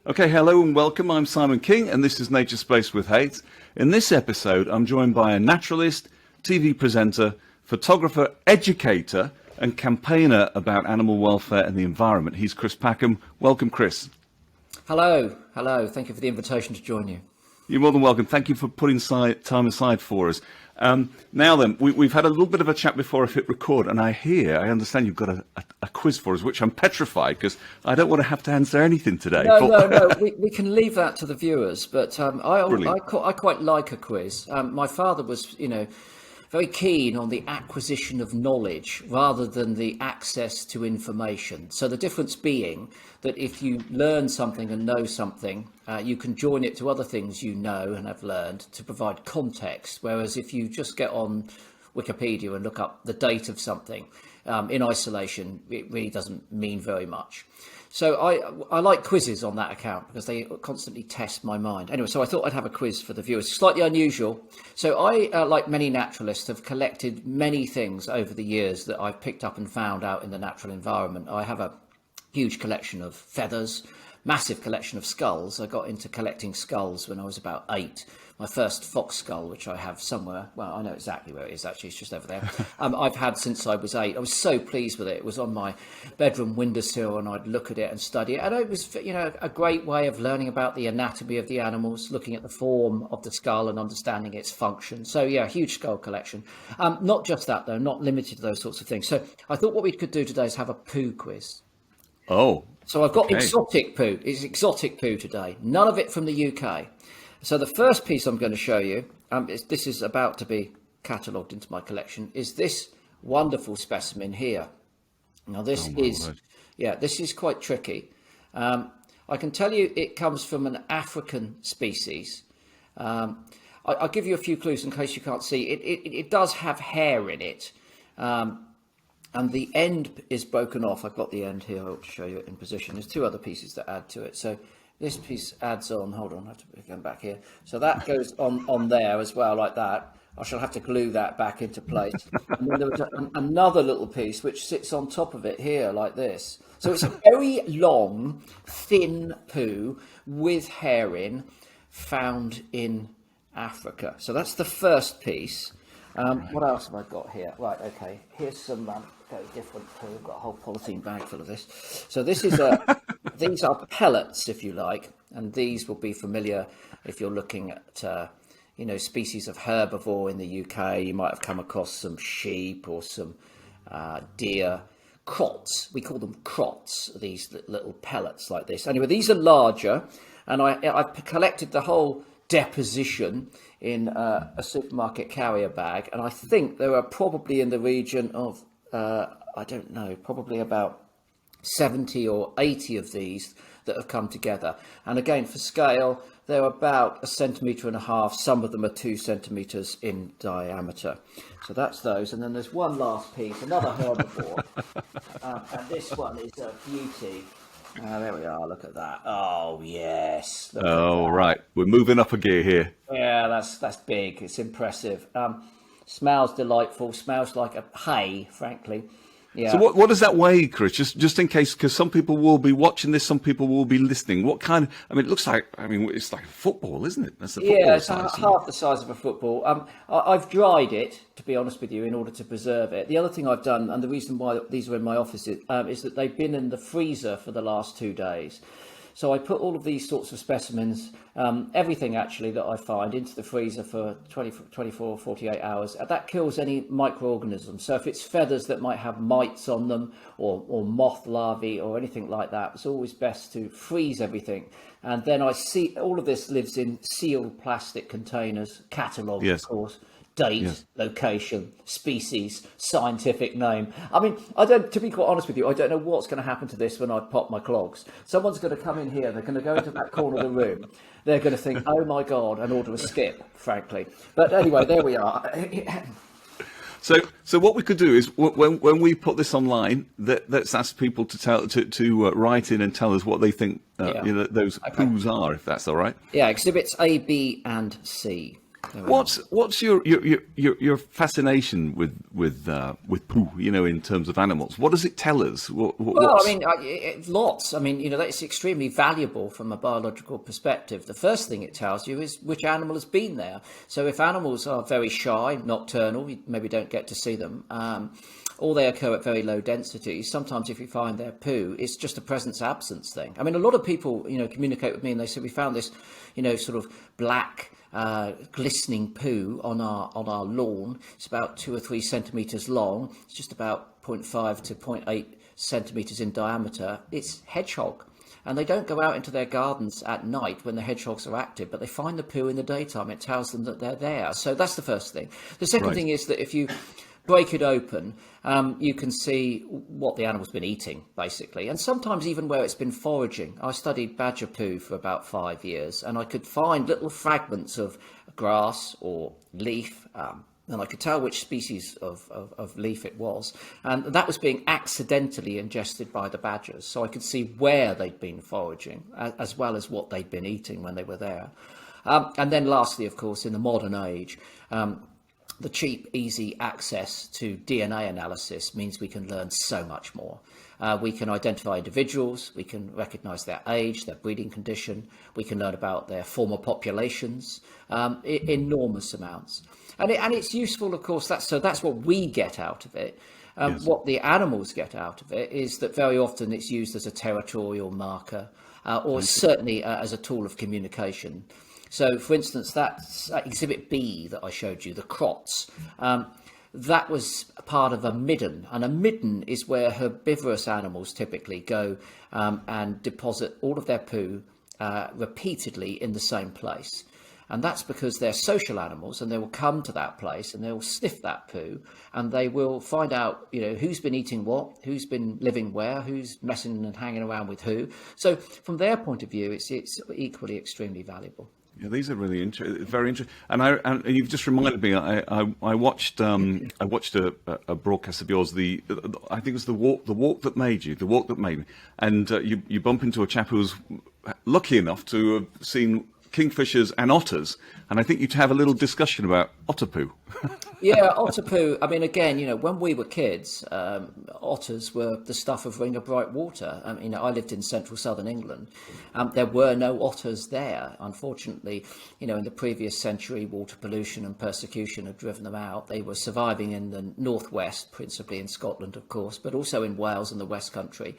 Okay, hello and welcome. I'm Simon King, and this is Nature Space with Hate. In this episode, I'm joined by a naturalist, TV presenter, photographer, educator, and campaigner about animal welfare and the environment. He's Chris Packham. Welcome, Chris. Hello. Thank you for the invitation to join you. You're more than welcome. Thank you for putting time aside for us. Now then, we've had a little bit of a chat before I hit record, and I understand you've got a quiz for us, which I'm petrified because I don't want to have to answer anything today. No. We can leave that to the viewers, but I quite like a quiz. My father was, very keen on the acquisition of knowledge rather than the access to information. So the difference being that if you learn something and know something, you can join it to other things you know and have learned to provide context. Whereas if you just get on Wikipedia and look up the date of something in isolation, it really doesn't mean very much. So I like quizzes on that account because they constantly test my mind. Anyway, so I thought I'd have a quiz for the viewers. Slightly unusual. So I, like many naturalists, have collected many things over the years that I've picked up and found out in the natural environment. I have a huge collection of feathers, massive collection of skulls. I got into collecting skulls when I was about 8. My first fox skull, which I have somewhere, well, I know exactly where it is, actually, it's just over there. I've had since I was 8. I was so pleased with it. It was on my bedroom windowsill, and I'd look at it and study it. And it was, a great way of learning about the anatomy of the animals, looking at the form of the skull and understanding its function. So, yeah, huge skull collection. Not just that, though, not limited to those sorts of things. So I thought what we could do today is have a poo quiz. Oh. So I've got exotic poo. It's exotic poo today. None of it from the UK. So the first piece I'm going to show you, this is about to be catalogued into my collection, is this wonderful specimen here. Now this is quite tricky. I can tell you it comes from an African species. I'll give you a few clues in case you can't see. It does have hair in it. And the end is broken off. I've got the end here. I'll show you it in position. There's 2 other pieces that add to it. So this piece adds on. Hold on, I have to go back here. So that goes on there as well, like that. I shall have to glue that back into place. And then there was another little piece which sits on top of it here, like this. So it's a very long, thin poo with hair in, found in Africa. So that's the first piece. What else have I got here? Right, okay. Here's some very different poo. I've got a whole polythene bag full of this. So this is these are pellets, if you like, and these will be familiar if you're looking at species of herbivore in the UK. You might have come across some sheep or some deer. Crots, we call them crots, these little pellets like this. Anyway, these are larger, and I've collected the whole deposition in a supermarket carrier bag, and I think there are probably in the region of I don't know, probably about 70 or 80 of these that have come together. And again, for scale, they're about 1.5 centimetres. Some of them are 2 centimetres in diameter. So that's those. And then there's one last piece, another herbivore. And this one is a beauty. There we are. Look at that. Oh, yes. Right. We're moving up a gear here. Yeah, that's big. It's impressive. Smells delightful. Smells like a hay, frankly. Yeah. So what does that weigh, Chris? Just in case, because some people will be watching this, some people will be listening. What kind? It looks like. It's like a football, isn't it? That's a football it's size, half the size of a football. I've dried it, to be honest with you, in order to preserve it. The other thing I've done, and the reason why these are in my office, is that they've been in the freezer for the last 2 days. So I put all of these sorts of specimens, everything actually that I find, into the freezer for 24, 48 hours. That kills any microorganisms. So if it's feathers that might have mites on them or moth larvae or anything like that, it's always best to freeze everything. And then I see all of this lives in sealed plastic containers, catalogued, of course. Date, location, species, scientific name. To be quite honest with you, I don't know what's going to happen to this when I pop my clogs. Someone's going to come in here, they're going to go into that corner of the room, they're going to think, oh my God, and order a skip, frankly. But anyway, there we are. So what we could do is when we put this online, let's ask people to write in and tell us what they think those poos are, if that's all right. Yeah, exhibits A, B, and C. What's your fascination with poo? You know, in terms of animals, what does it tell us? Well, I mean, lots. I mean, you know, that's extremely valuable from a biological perspective. The first thing it tells you is which animal has been there. So if animals are very shy, nocturnal, you maybe don't get to see them, or they occur at very low densities. Sometimes if you find their poo, it's just a presence-absence thing. I mean, a lot of people, you know, communicate with me and they say, we found this, you know, sort of black, glistening poo on our lawn. It's about 2 or 3 centimetres long. It's just about 0.5 to 0.8 centimetres in diameter. It's hedgehog. And they don't go out into their gardens at night when the hedgehogs are active, but they find the poo in the daytime. It tells them that they're there. So that's the first thing. The second thing is that if you break it open, you can see what the animal's been eating, basically, and sometimes even where it's been foraging. I studied badger poo for about 5 years, and I could find little fragments of grass or leaf, and I could tell which species of leaf it was, and that was being accidentally ingested by the badgers, so I could see where they'd been foraging, as well as what they'd been eating when they were there. And then lastly, of course, in the modern age, the cheap, easy access to DNA analysis means we can learn so much more. We can identify individuals, we can recognise their age, their breeding condition, we can learn about their former populations, enormous amounts. And it's useful, of course, that's what we get out of it. Yes. What the animals get out of it is that very often it's used as a territorial marker, or certainly as a tool of communication. So, for instance, that's Exhibit B that I showed you, the crots. That was part of a midden, and a midden is where herbivorous animals typically go and deposit all of their poo repeatedly in the same place. And that's because they're social animals, and they will come to that place and they will sniff that poo, and they will find out, you know, who's been eating what, who's been living where, who's messing and hanging around with who. So from their point of view, it's equally extremely valuable. Yeah, these are really very interesting. And you've just reminded me. I watched a broadcast of yours. I think it was the walk that made me. And you bump into a chap who was lucky enough to have seen kingfishers and otters, and I think you'd have a little discussion about otter poo. Yeah, otter poo. I mean, again, you know, when we were kids, otters were the stuff of Ring of Bright Water. You know, I lived in central southern England. There were no otters there, unfortunately. You know, in the previous century, water pollution and persecution had driven them out. They were surviving in the northwest, principally in Scotland, of course, but also in Wales and the West Country.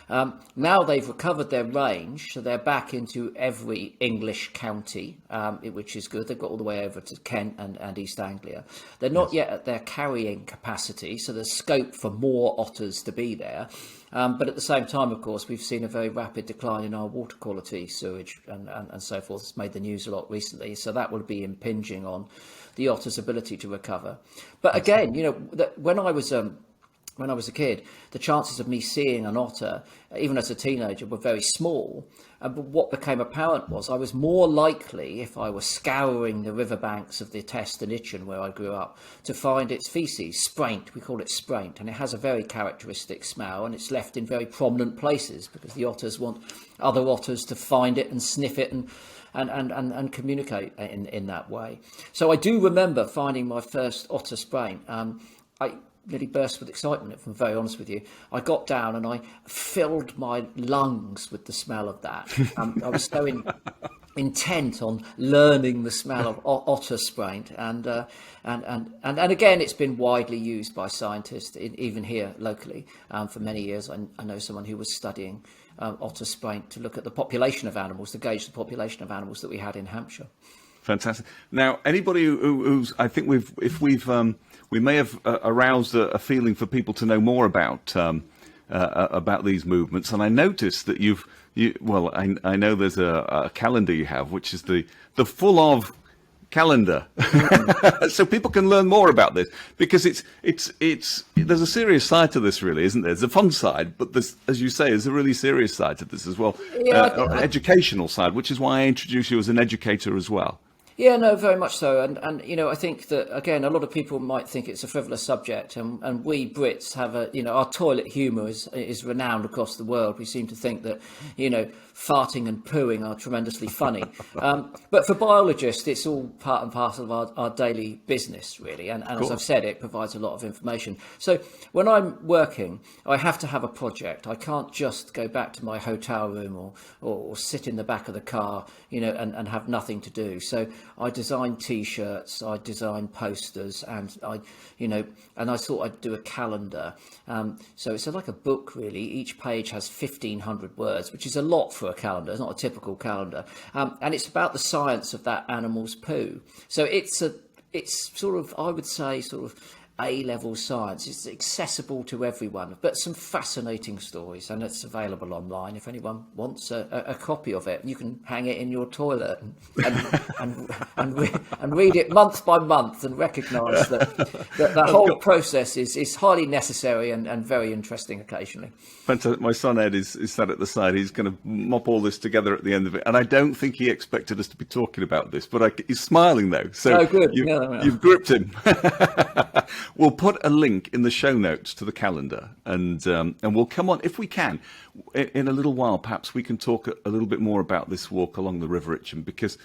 Now they've recovered their range, so they're back into every English county, which is good. They've got all the way over to Kent and East Anglia. They're not yet at their carrying capacity, so there's scope for more otters to be there. But at the same time, of course, we've seen a very rapid decline in our water quality, sewage and so forth. It's made the news a lot recently, so that will be impinging on the otter's ability to recover. But again, you know, when I was a kid, the chances of me seeing an otter, even as a teenager, were very small. But what became apparent was I was more likely, if I were scouring the riverbanks of the Test and Itchen, where I grew up, to find its feces, spraint. We call it spraint, and it has a very characteristic smell, and it's left in very prominent places because the otters want other otters to find it and sniff it and communicate in that way. So I do remember finding my first otter spraint. I nearly burst with excitement, if I'm very honest with you. I got down and I filled my lungs with the smell of that. I was so intent on learning the smell of otter spraint, and again, it's been widely used by scientists, even here locally, for many years. I know someone who was studying otter spraint to look at the population of animals, to gauge the population of animals that we had in Hampshire. Fantastic. Now, anybody who's, I think we may have aroused a feeling for people to know more about these movements. And I noticed that I know there's a calendar you have, which is the full of calendar, so people can learn more about this, because there's a serious side to this, really, isn't there? There's a fun side, but there's, as you say, there's a really serious side to this as well, educational side, which is why I introduce you as an educator as well. Yeah, no, very much so. And you know, I think that, again, a lot of people might think it's a frivolous subject, and we Brits have our toilet humour is renowned across the world. We seem to think that, you know, farting and pooing are tremendously funny. But for biologists, it's all part and parcel of our daily business, really. And as I've said, it provides a lot of information. So when I'm working, I have to have a project. I can't just go back to my hotel room or sit in the back of the car, you know, and have nothing to do. So I design T-shirts, I design posters, and I thought I'd do a calendar. So it's like a book, really. Each page has 1,500 words, which is a lot for a calendar. It's not a typical calendar, and it's about the science of that animal's poo. So it's sort of, I would say, sort of A-level science. It's accessible to everyone, but some fascinating stories, and it's available online if anyone wants a copy of it. You can hang it in your toilet and read it month by month and recognise that the whole process is highly necessary and very interesting occasionally. Fantastic. My son Ed is sat at the side. He's going to mop all this together at the end of it, and I don't think he expected us to be talking about this, but he's smiling though. So good. You've gripped him. We'll put a link in the show notes to the calendar, and we'll come on, if we can, in a little while. Perhaps we can talk a little bit more about this walk along the River Itchen, because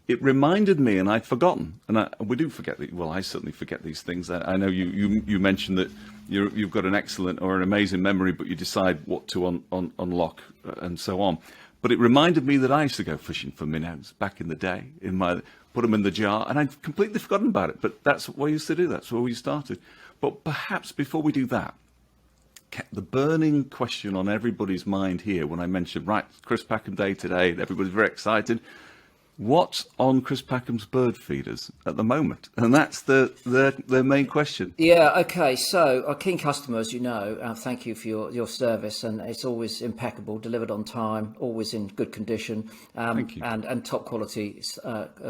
it reminded me, and I'd forgotten, and we do forget. Well, I certainly forget these things. I know you mentioned that you've got an excellent or an amazing memory, but you decide what to unlock and so on. But it reminded me that I used to go fishing for minnows back in the day, put them in the jar, and I'd completely forgotten about it. But that's what I used to do. That's where we started. But perhaps before we do that, the burning question on everybody's mind here, when I mentioned, right, Chris Packham Day today, and everybody's very excited. What's on Chris Packham's bird feeders at the moment? And that's the main question. Yeah, okay. So our keen customer, as you know, thank you for your service, and it's always impeccable, delivered on time, always in good condition, Thank you. and top quality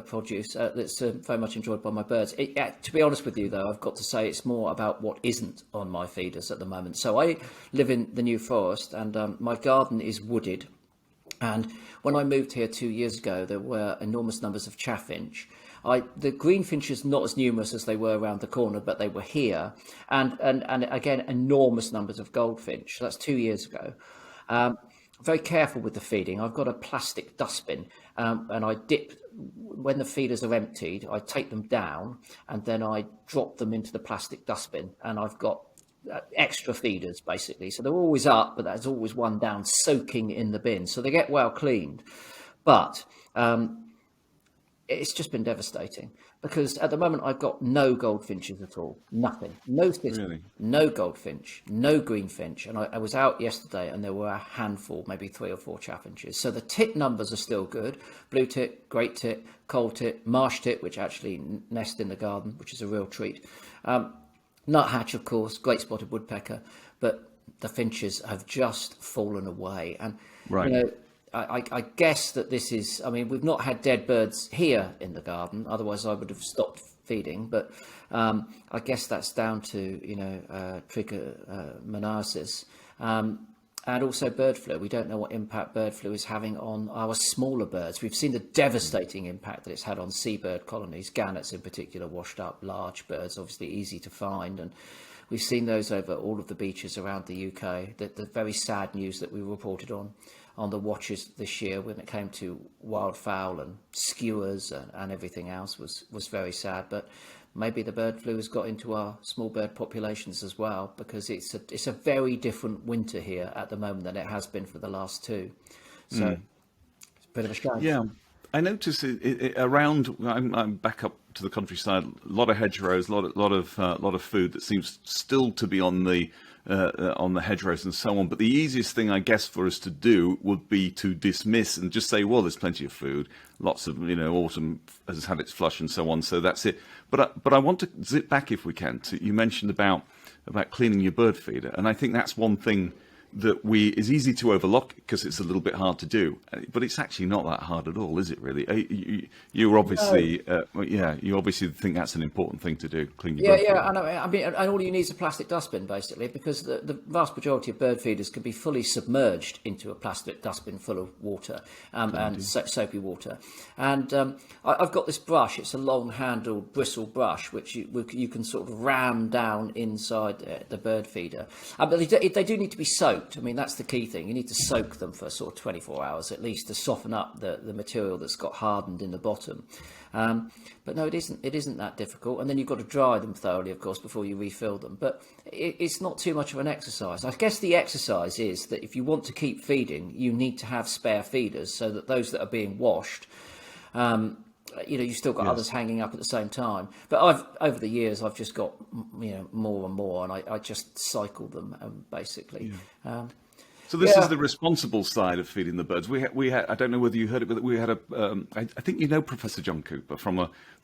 produce that's very much enjoyed by my birds. To be honest with you, though, I've got to say it's more about what isn't on my feeders at the moment. So I live in the New Forest, and my garden is wooded. And when I moved here 2 years ago, there were enormous numbers of chaffinch. The greenfinches not as numerous as they were around the corner, but they were here. And again, enormous numbers of goldfinch. That's 2 years ago. Very careful with the feeding. I've got a plastic dustbin, and I dip, when the feeders are emptied, I take them down and then I drop them into the plastic dustbin, and I've got extra feeders basically, so they're always up, but there's always one down soaking in the bin, so they get well cleaned. But it's just been devastating, because at the moment I've got no goldfinches at all, nothing, no system, Really? no goldfinch, no greenfinch, and I was out yesterday and there were a handful, maybe 3 or 4 chaffinches. So the tit numbers are still good: blue tit, great tit, coal tit, marsh tit, which actually nest in the garden, which is a real treat. Nuthatch, of course, great spotted woodpecker, but the finches have just fallen away. And, Right. you know, I guess that this is, I mean, we've not had dead birds here in the garden, otherwise I would have stopped feeding, but I guess that's down to, trichomoniasis. And also bird flu. We don't know what impact bird flu is having on our smaller birds. We've seen the devastating impact that it's had on seabird colonies, gannets in particular, washed up, large birds, obviously easy to find. And we've seen those over all of the beaches around the UK. The very sad news that we reported on the watches this year when it came to wildfowl and skewers and everything else was very sad. But maybe the bird flu has got into our small bird populations as well, because it's a very different winter here at the moment than it has been for the last 2. So it's a bit of a shame. Yeah, I notice it around. I'm back up to the countryside. A lot of hedgerows, a lot of food that seems still to be on the hedgerows and so on. But the easiest thing, I guess, for us to do would be to dismiss and just say, well, there's plenty of food. Lots of, autumn has had its flush and so on. So that's it. But I want to zip back, if we can, to, you mentioned about cleaning your bird feeder, and I think that's one thing that is easy to overlook because it's a little bit hard to do, but it's actually not that hard at all, is it? Really, you're obviously, you obviously think that's an important thing to do. Clean your bird feeder. And I mean, and all you need is a plastic dustbin, basically, because the vast majority of bird feeders can be fully submerged into a plastic dustbin full of water and soapy water. And I've got this brush. It's a long-handled bristle brush, which you can sort of ram down inside the bird feeder. But they do need to be soaked. I mean, that's the key thing. You need to soak them for sort of 24 hours at least to soften up the material that's got hardened in the bottom. But no, it isn't that difficult. And then you've got to dry them thoroughly, of course, before you refill them. But it's not too much of an exercise. I guess the exercise is that if you want to keep feeding, you need to have spare feeders so that those that are being washed, you've still got others hanging up at the same time. But over the years, I've just got more and more, and I just cycle them basically. Yeah. So this is the responsible side of feeding the birds. We had I don't know whether you heard it, but we had I think you know Professor John Cooper from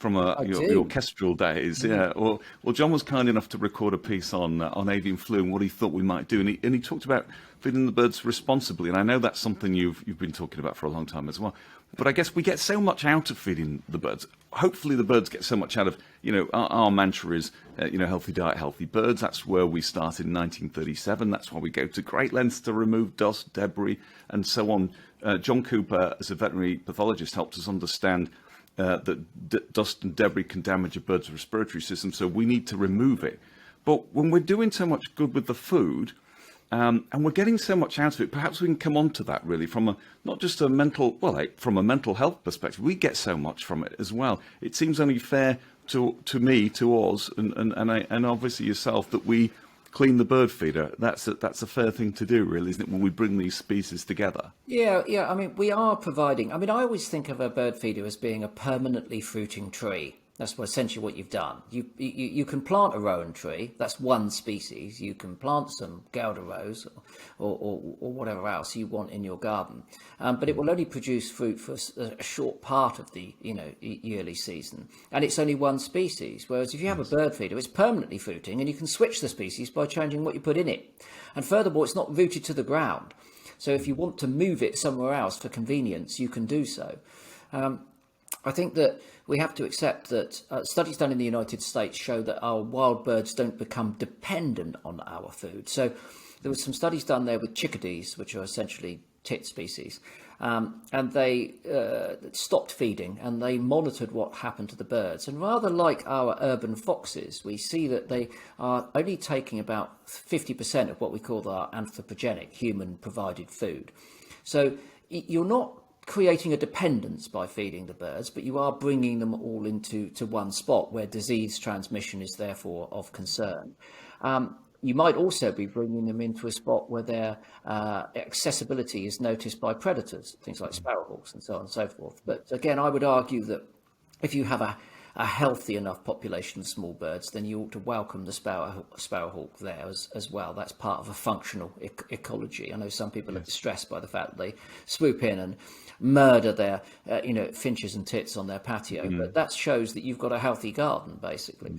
your orchestral days. Yeah. Well, John was kind enough to record a piece on avian flu and what he thought we might do, and he talked about feeding the birds responsibly. And I know that's something you've been talking about for a long time as well. But I guess we get so much out of feeding the birds. Hopefully the birds get so much out of, our mantra is, healthy diet, healthy birds. That's where we started in 1937. That's why we go to great lengths to remove dust, debris, and so on. John Cooper, as a veterinary pathologist, helped us understand that dust and debris can damage a bird's respiratory system, so we need to remove it. But when we're doing so much good with the food, and we're getting so much out of it, perhaps we can come on to that really from from a mental health perspective. We get so much from it as well. It seems only fair to me, to us, and obviously yourself, that we clean the bird feeder. That's a fair thing to do, really, isn't it, when we bring these species together? Yeah. I mean, we are providing. I mean, I always think of a bird feeder as being a permanently fruiting tree. That's essentially what you've done. You can plant a rowan tree. That's one species. You can plant some Gouda rose or whatever else you want in your garden, but it will only produce fruit for a short part of the yearly season, and it's only one species. Whereas if you have a bird feeder, it's permanently fruiting, and you can switch the species by changing what you put in it. And furthermore, it's not rooted to the ground. So if you want to move it somewhere else for convenience, you can do so. I think that we have to accept that studies done in the United States show that our wild birds don't become dependent on our food. So there were some studies done there with chickadees, which are essentially tit species, and they stopped feeding and they monitored what happened to the birds. And rather like our urban foxes, we see that they are only taking about 50% of what we call our anthropogenic, human-provided food. So you're not creating a dependence by feeding the birds, but you are bringing them all into one spot where disease transmission is therefore of concern. You might also be bringing them into a spot where their accessibility is noticed by predators, things like sparrowhawks and so on and so forth. But again, I would argue that if you have a healthy enough population of small birds, then you ought to welcome the sparrowhawk there as well. That's part of a functional ecology. I know some people are distressed by the fact that they swoop in and murder their finches and tits on their patio, but that shows that you've got a healthy garden, basically.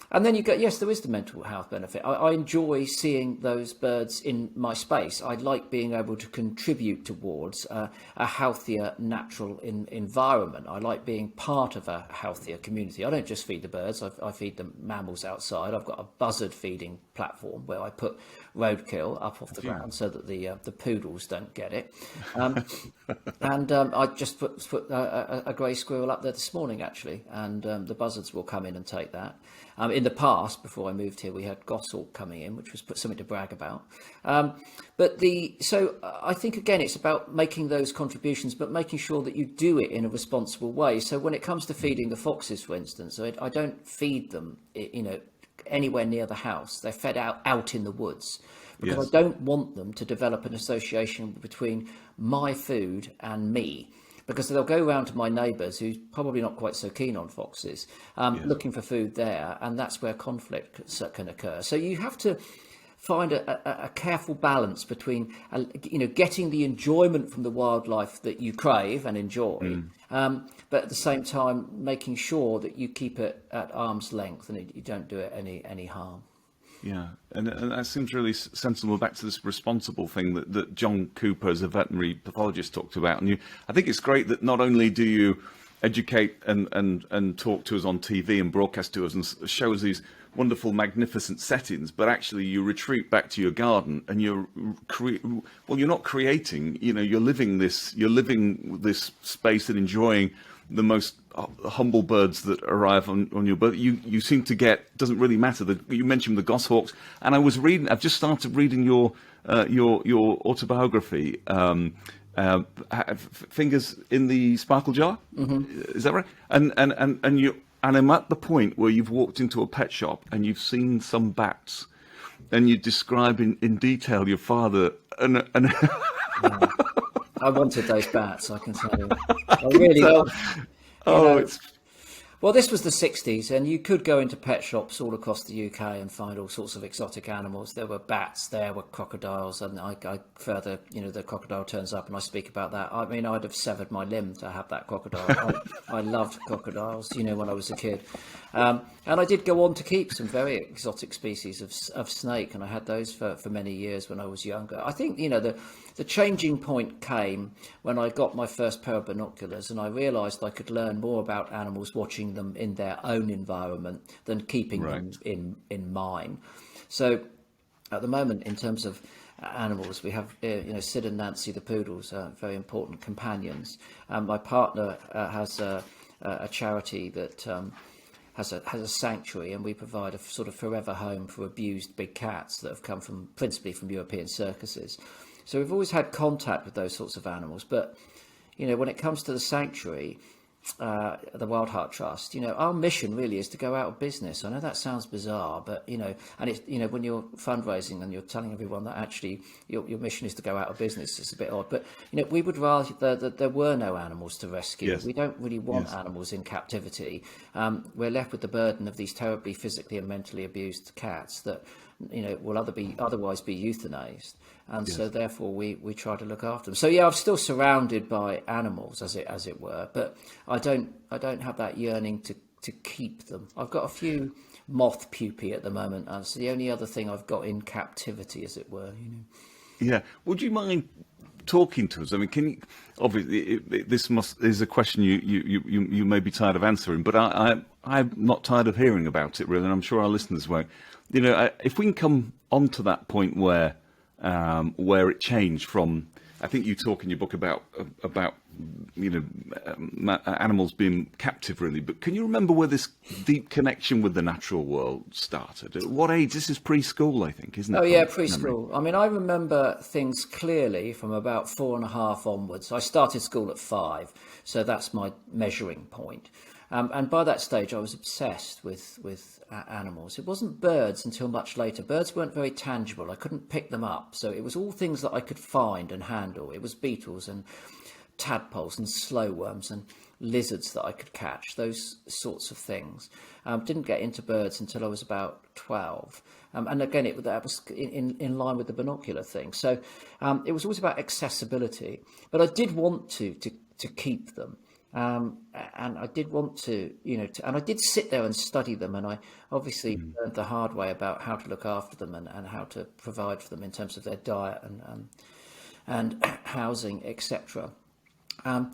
And then there is the mental health benefit. I enjoy seeing those birds in my space. I like being able to contribute towards a healthier natural environment. I like being part of a healthier community. I don't just feed the birds, I feed the mammals outside. I've got a buzzard feeding platform where I put roadkill up off the ground so that the poodles don't get it. And I just put a grey squirrel up there this morning, actually, and the buzzards will come in and take that. In the past, before I moved here, we had goshawk coming in, which was something to brag about. So I think, again, it's about making those contributions, but making sure that you do it in a responsible way. So when it comes to feeding the foxes, for instance, I don't feed them, anywhere near the house. They're fed out in the woods, because I don't want them to develop an association between my food and me. Because they'll go around to my neighbours, who's probably not quite so keen on foxes, looking for food there, and that's where conflict can occur. So you have to find a careful balance between, getting the enjoyment from the wildlife that you crave and enjoy, but at the same time making sure that you keep it at arm's length and you don't do it any harm. Yeah, and that seems really sensible. Back to this responsible thing that John Cooper, as a veterinary pathologist, talked about. And I think it's great that not only do you educate and talk to us on TV and broadcast to us and show us these wonderful, magnificent settings, but actually you retreat back to your garden and you're not creating. You're living this space and enjoying the most humble birds that arrive on your boat. You seem to get, doesn't really matter. You mentioned the goshawks, and I've just started reading your autobiography, Fingers in the Sparkle Jar. Mm-hmm. Is that right? And I'm at the point where you've walked into a pet shop and you've seen some bats, and you describe in detail your father and Yeah. I wanted those bats, I can tell you. I really want. Well, this was the 60s, and you could go into pet shops all across the UK and find all sorts of exotic animals. There were bats, there were crocodiles, and I further, the crocodile turns up, and I speak about that. I mean, I'd have severed my limb to have that crocodile. I loved crocodiles, when I was a kid. And I did go on to keep some very exotic species of snake, and I had those for many years when I was younger. I think, the changing point came when I got my first pair of binoculars, and I realised I could learn more about animals watching them in their own environment than keeping them in mine. So at the moment, in terms of animals, we have Sid and Nancy the poodles, very important companions. My partner has a charity that has a sanctuary, and we provide a sort of forever home for abused big cats that have come principally from European circuses. So we've always had contact with those sorts of animals, but when it comes to the sanctuary, the Wild Heart Trust, our mission really is to go out of business. I know that sounds bizarre, but and it's when you're fundraising and you're telling everyone that actually your mission is to go out of business, it's a bit odd. But we would rather that there were no animals to rescue. Yes. We don't really want animals in captivity. We're left with the burden of these terribly physically and mentally abused cats that will otherwise be euthanized. And so therefore we try to look after them. So I'm still surrounded by animals as it were, but I don't have that yearning to keep them. I've got a few moth pupae at the moment, and it's the only other thing I've got in captivity, as it were. Yeah. Would you mind talking to us? I mean, can you? Obviously, this is a question you may be tired of answering, but I'm not tired of hearing about it, really, and I'm sure our listeners won't. If we can come on to that point where it changed from, I think you talk in your book about animals being captive, really, but can you remember where this deep connection with the natural world started? At what age? This is preschool, I think, isn't it? Oh yeah, preschool. I mean, I remember things clearly from about 4.5 onwards. I started school at 5, so that's my measuring point. And by that stage, I was obsessed with animals. It wasn't birds until much later. Birds weren't very tangible. I couldn't pick them up. So it was all things that I could find and handle. It was beetles and tadpoles and slowworms and lizards that I could catch, those sorts of things. Didn't get into birds until I was about 12. And again, that was in line with the binocular thing. So it was always about accessibility. But I did want to keep them. And I did want to, and I did sit there and study them, and I obviously learned the hard way about how to look after them and how to provide for them in terms of their diet and housing, etc. But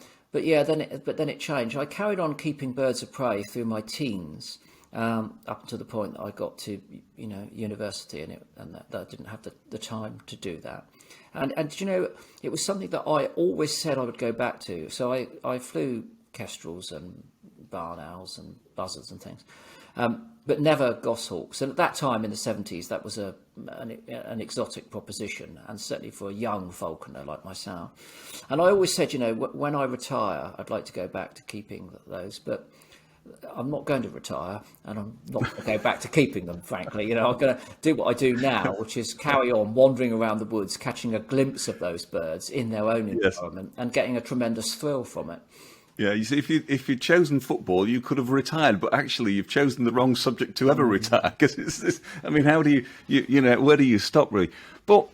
then it changed. I carried on keeping birds of prey through my teens, up until the point that I got to university, and that I didn't have the time to do that. And it was something that I always said I would go back to. So I flew kestrels and barn owls and buzzards and things, but never goshawks. And at that time in the 70s, that was an exotic proposition, and certainly for a young falconer like myself. And I always said, when I retire, I'd like to go back to keeping those, but I'm not going to retire, and I'm not going to go back to keeping them, frankly. I'm going to do what I do now, which is carry on wandering around the woods, catching a glimpse of those birds in their own environment and getting a tremendous thrill from it. Yeah, you see, if you'd chosen football, you could have retired, but actually you've chosen the wrong subject to ever retire, because how do where do you stop, really? But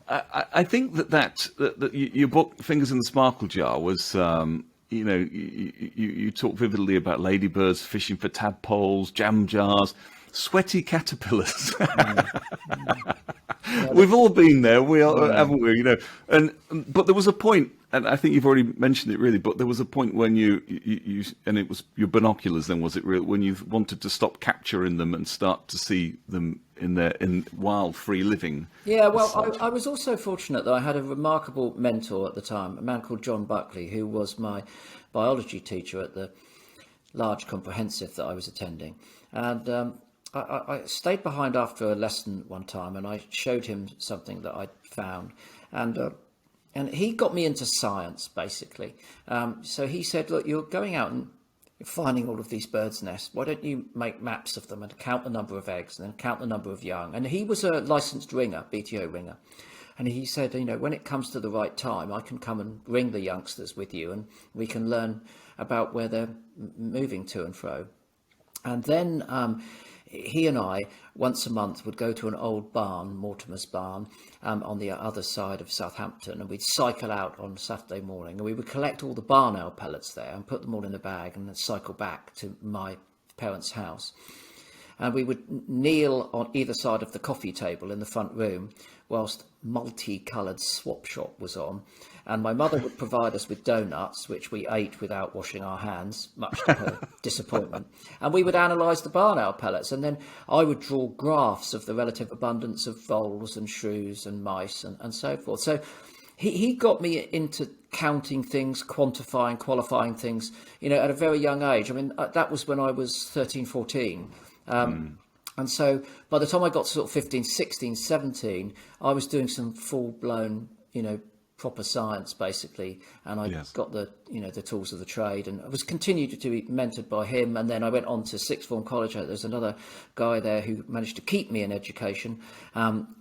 I think that your book, Fingers in the Sparkle Jar, was... you talk vividly about ladybirds, fishing for tadpoles, jam jars, sweaty caterpillars. We've all been there, haven't we? You know, but there was a point, and I think you've already mentioned it really. But there was a point when you and it was your binoculars. Then was it real when you wanted to stop capturing them and start to see them in wild, free living? Yeah, well, I was also fortunate that I had a remarkable mentor at the time, a man called John Buckley, who was my biology teacher at the large comprehensive that I was attending, and I stayed behind after a lesson one time, and I showed him something that I'd found, and he got me into science basically. So he said, "Look, you're going out and finding all of these birds' nests. Why don't you make maps of them and count the number of eggs and then count the number of young?" And he was a licensed ringer, BTO ringer, and he said, "You know, when it comes to the right time, I can come and ring the youngsters with you, and we can learn about where they're moving to and fro." And then he and I, once a month, would go to an old barn, Mortimer's barn, on the other side of Southampton, and we'd cycle out on Saturday morning, and we would collect all the barn owl pellets there and put them all in a bag and then cycle back to my parents' house. And we would kneel on either side of the coffee table in the front room whilst multicoloured swap shop was on. And my mother would provide us with donuts, which we ate without washing our hands, much to her disappointment. And we would analyse the barn owl pellets. And then I would draw graphs of the relative abundance of voles and shrews and mice and so forth. So he got me into counting things, quantifying, qualifying things, you know, at a very young age. I mean, that was when I was 13, 14. And so by the time I got to sort of 15, 16, 17, I was doing some full-blown, you know, proper science basically, and I got the, you know, the tools of the trade, and I was continued to be mentored by him. And then I went on to sixth form college. There's another guy there who managed to keep me in education,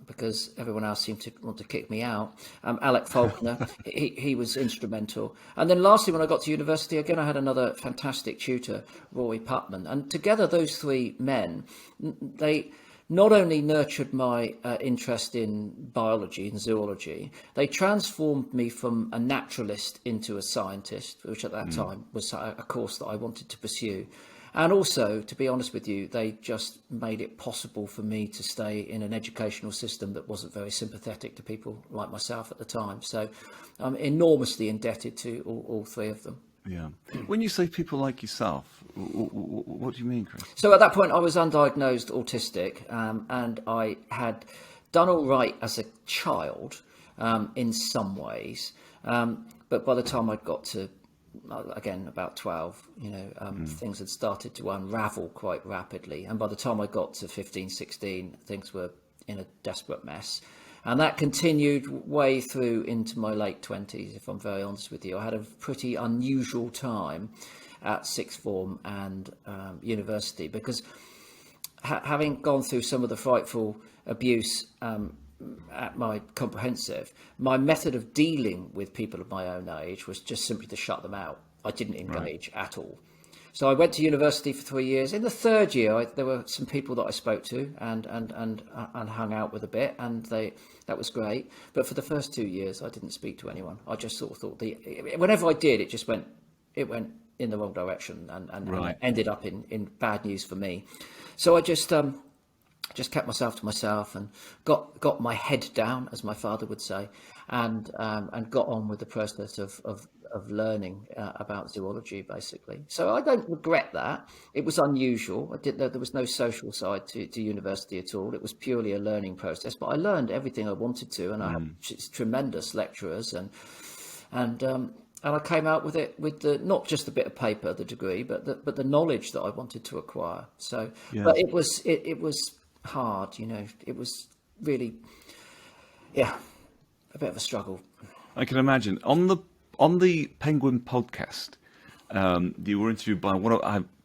because everyone else seemed to want to kick me out. Alec Faulkner, he was instrumental. And then lastly, when I got to university, again I had another fantastic tutor, Rory Putman, and together those three men, they not only nurtured my interest in biology and zoology, they transformed me from a naturalist into a scientist, which at that time was a course that I wanted to pursue. And also, to be honest with you, they just made it possible for me to stay in an educational system that wasn't very sympathetic to people like myself at the time. So I'm enormously indebted to all three of them. Yeah. When you say people like yourself, what do you mean, Chris? So at that point, I was undiagnosed autistic, and I had done all right as a child in some ways. But by the time I'd got to, again, about 12, you know, things had started to unravel quite rapidly. And by the time I got to 15, 16, things were in a desperate mess. And that continued way through into my late 20s, if I'm very honest with you. I had a pretty unusual time at sixth form and university, because having gone through some of the frightful abuse at my comprehensive, my method of dealing with people of my own age was just simply to shut them out. I didn't engage at all. So I went to university for 3 years. In the third year, there were some people that I spoke to and hung out with a bit, and that was great. But for the first 2 years, I didn't speak to anyone. I just sort of thought whenever I did, it went in the wrong direction and ended up in bad news for me. So I just kept myself to myself and got my head down, as my father would say, and got on with the process of learning about zoology, basically. So I don't regret that. It was unusual. There was no social side to university at all. It was purely a learning process. But I learned everything I wanted to, and I had tremendous lecturers, and I came out with it with not just a bit of paper, the degree, but the knowledge that I wanted to acquire. So, but it was hard, you know. It was really, a bit of a struggle. I can imagine. On the Penguin podcast, you were interviewed by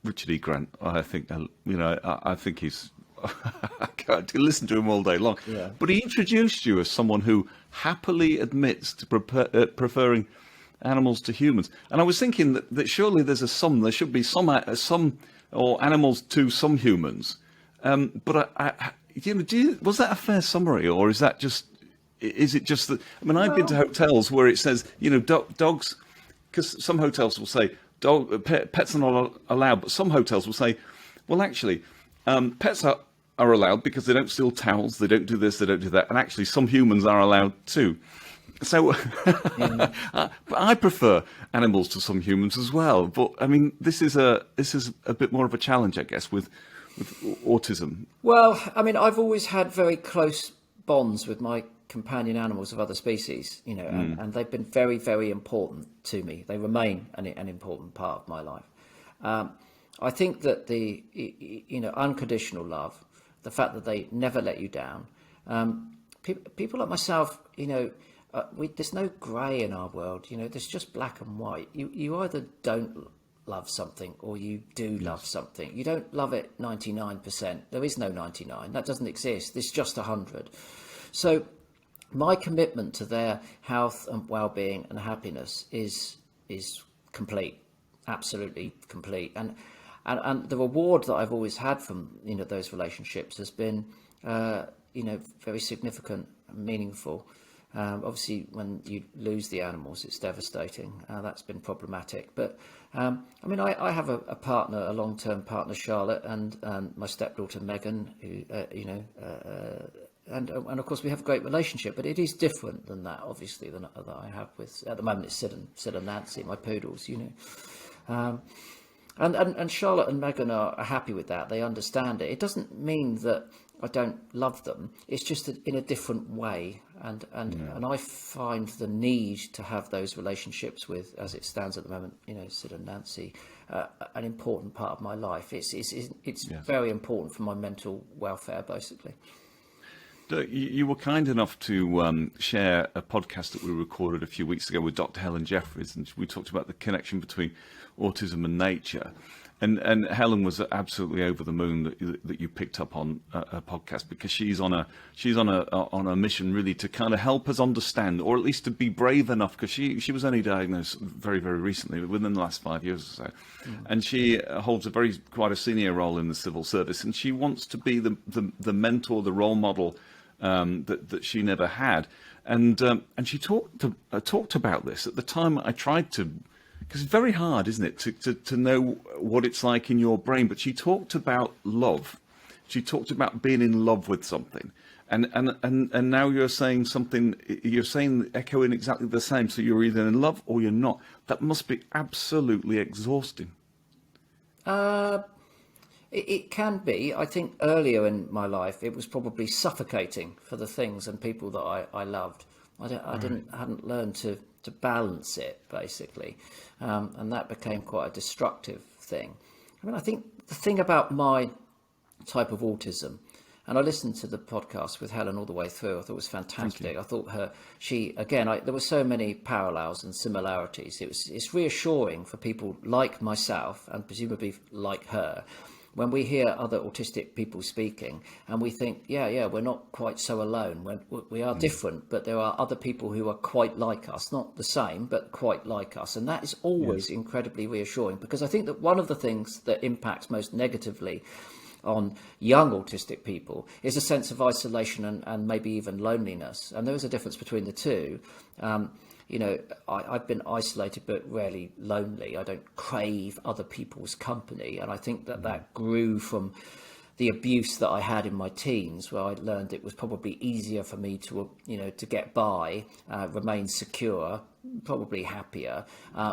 Richard E. Grant. I think I think he's. I can't listen to him all day long. Yeah. But he introduced you as someone who happily admits to preferring animals to humans. And I was thinking that surely there should be some or animals to some humans. But was that a fair summary, or is that just? Is it just that? I mean, I've been to hotels where it says, you know, dogs, because some hotels will say pets are not allowed, but some hotels will say, well, actually, pets are allowed because they don't steal towels, they don't do this, they don't do that, and actually some humans are allowed too. So but I prefer animals to some humans as well. But I mean, this is a bit more of a challenge, I guess, with autism. Well, I mean, I've always had very close bonds with my companion animals of other species, and they've been very, very important to me. They remain an important part of my life. I think that the unconditional love, the fact that they never let you down, people like myself, there's no grey in our world. There's just black and white. You either don't love something or you do love something. You don't love it 99%. There is no 99. That doesn't exist. There's just 100. So my commitment to their health and well-being and happiness is complete, absolutely complete. And the reward that I've always had from those relationships has been very significant and meaningful. Obviously, when you lose the animals, it's devastating. That's been problematic. But I mean, I have a partner, a long-term partner, Charlotte, and my stepdaughter Megan, who and of course we have a great relationship. But it is different than that, obviously, than that I have with at the moment. It's Sid and Nancy, my poodles, And Charlotte and Megan are happy with that. They understand it. It doesn't mean that I don't love them. It's just in a different way. And I find the need to have those relationships with, as it stands at the moment, Sid and Nancy, an important part of my life. It's very important for my mental welfare, basically. You were kind enough to share a podcast that we recorded a few weeks ago with Dr. Helen Jeffries, and we talked about the connection between autism and nature. And Helen was absolutely over the moon that you picked up on a podcast, because she's on a mission really to kind of help us understand, or at least to be brave enough, because she was only diagnosed very, very recently, within the last 5 years or so, and she holds quite a senior role in the civil service, and she wants to be the mentor, the role model that she never had, and she talked about this at the time. I tried to. Because it's very hard, isn't it, to know what it's like in your brain. But she talked about love. She talked about being in love with something. And now you're saying something, echoing exactly the same. So you're either in love or you're not. That must be absolutely exhausting. It can be. I think earlier in my life, it was probably suffocating for the things and people that I loved. I hadn't learned to balance it, basically, and that became quite a destructive thing. I mean, I think the thing about my type of autism, and I listened to the podcast with Helen all the way through, I thought it was fantastic. I thought there were so many parallels and similarities. It's reassuring for people like myself, and presumably like her, when we hear other autistic people speaking and we think, we're not quite so alone. We are different, but there are other people who are quite like us, not the same, but quite like us. And that is always incredibly reassuring, because I think that one of the things that impacts most negatively on young autistic people is a sense of isolation and maybe even loneliness. And there is a difference between the two. I've been isolated but rarely lonely. I don't crave other people's company. And I think that grew from the abuse that I had in my teens, where I learned it was probably easier for me to get by, remain secure, probably happier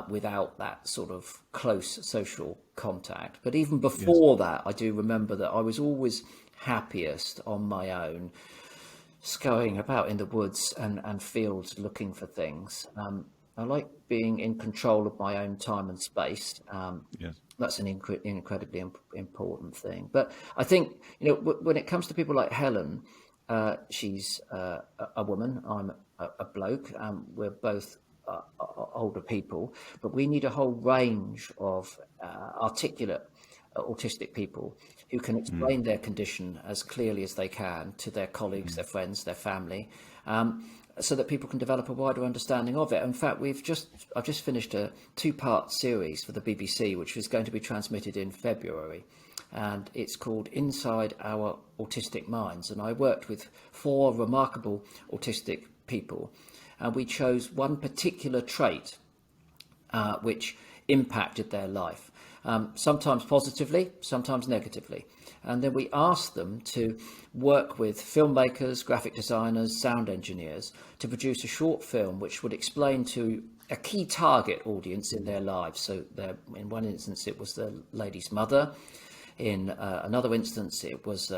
without that sort of close social contact. But even before that, I do remember that I was always happiest on my own, scurrying about in the woods and fields looking for things. I like being in control of my own time and space. That's an incredibly important thing. But I think, when it comes to people like Helen, she's a woman, I'm a bloke, we're both older people, but we need a whole range of articulate autistic people who can explain their condition as clearly as they can to their colleagues, their friends, their family, so that people can develop a wider understanding of it. In fact, I've just finished a 2-part series for the BBC, which is going to be transmitted in February, and it's called Inside Our Autistic Minds. And I worked with 4 remarkable autistic people, and we chose one particular trait which impacted their life, sometimes positively, sometimes negatively. And then we asked them to work with filmmakers, graphic designers, sound engineers to produce a short film which would explain to a key target audience in their lives. So in one instance, it was the lady's mother. In another instance, it was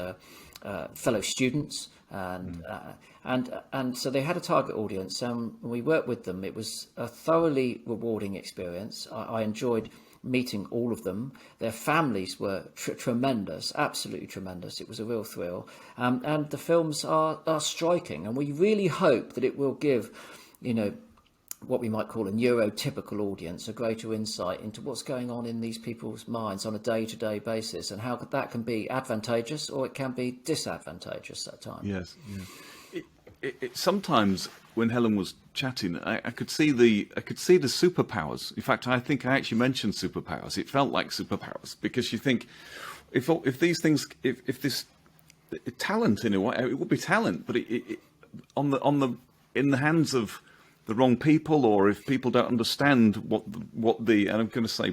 fellow students. And so they had a target audience. We worked with them. It was a thoroughly rewarding experience. I enjoyed meeting all of them. Their families were tremendous, absolutely tremendous. It was a real thrill. And the films are striking. And we really hope that it will give, what we might call a neurotypical audience a greater insight into what's going on in these people's minds on a day-to-day basis, and how that can be advantageous or it can be disadvantageous at times. Yes. It sometimes, when Helen was chatting, I could see the superpowers. In fact, I think I actually mentioned superpowers. It felt like superpowers, because you think if these things, if this talent, in a way, it would be talent, but it in the hands of the wrong people, or if people don't understand what the, and I'm going to say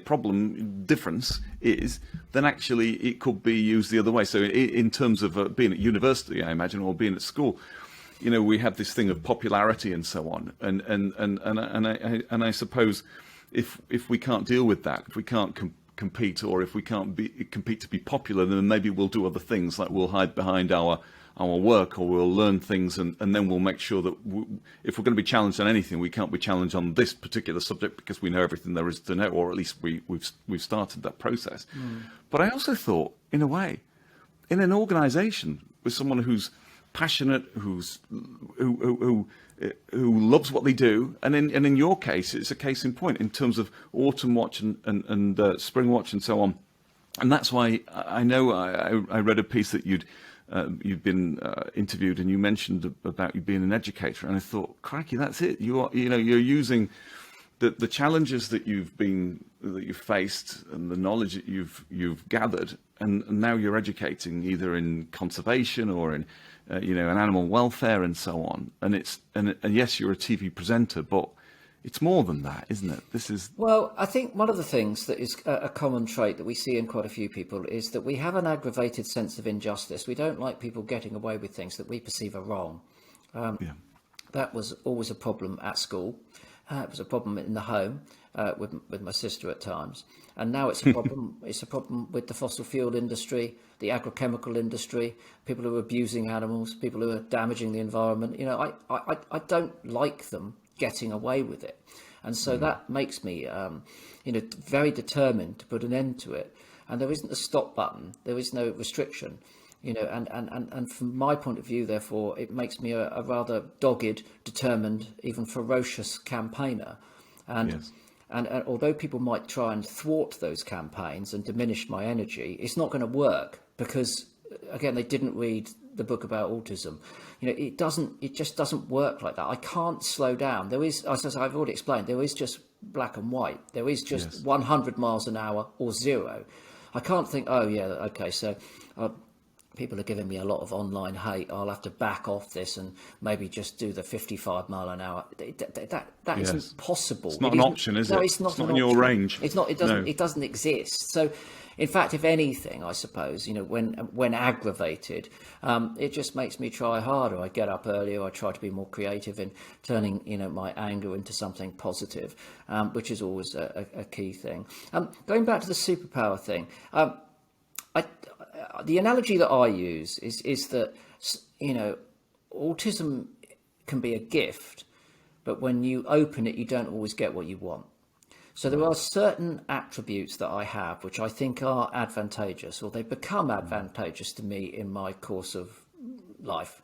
difference is, then actually it could be used the other way. So in terms of being at university, I imagine, or being at school, we have this thing of popularity and so on, and I suppose if we can't deal with that, if we can't compete, or if we can't compete to be popular, then maybe we'll do other things, like we'll hide behind our work, or we'll learn things, and then we'll make sure that if we're going to be challenged on anything, we can't be challenged on this particular subject because we know everything there is to know, or at least we've started that process. But I also thought, in a way, in an organisation with someone who's passionate, who loves what they do, and in your case, it's a case in point in terms of Autumnwatch and Springwatch and so on, and that's why I know I read a piece that you'd been interviewed, and you mentioned about you being an educator, and I thought, crikey, that's it. You're using the challenges that you've faced and the knowledge that you've gathered, and now you're educating either in conservation or in in animal welfare and so on. And yes, you're a TV presenter, but it's more than that, isn't it? Well, I think one of the things that is a common trait that we see in quite a few people is that we have an aggravated sense of injustice. We don't like people getting away with things that we perceive are wrong. That was always a problem at school. It was a problem in the home with my sister at times, and now it's a problem. It's a problem with the fossil fuel industry, the agrochemical industry, people who are abusing animals, people who are damaging the environment. I don't like them getting away with it, and so that makes me very determined to put an end to it. And there isn't a stop button. There is no restriction. And from my point of view, therefore, it makes me a rather dogged, determined, even ferocious campaigner. And Yes. and although people might try and thwart those campaigns and diminish my energy, it's not going to work, because, again, they didn't read the book about autism. It just doesn't work like that. I can't slow down. There is, as I've already explained, there is just black and white. There is just Yes. 100 miles an hour or zero. I can't think, oh yeah, okay, so people are giving me a lot of online hate. I'll have to back off this and maybe just do the 55 mile an hour. That Yes. isn't possible. It's not an option, is it? No, it's not. It's not an in your option. range. It's not. It doesn't. No. It doesn't exist. So, in fact, if anything, I suppose, when aggravated, it just makes me try harder. I get up earlier. I try to be more creative in turning, my anger into something positive, which is always a key thing. Going back to the superpower thing. The analogy that I use is that, autism can be a gift, but when you open it, you don't always get what you want. So there are certain attributes that I have which I think are advantageous, or they become advantageous to me in my course of life.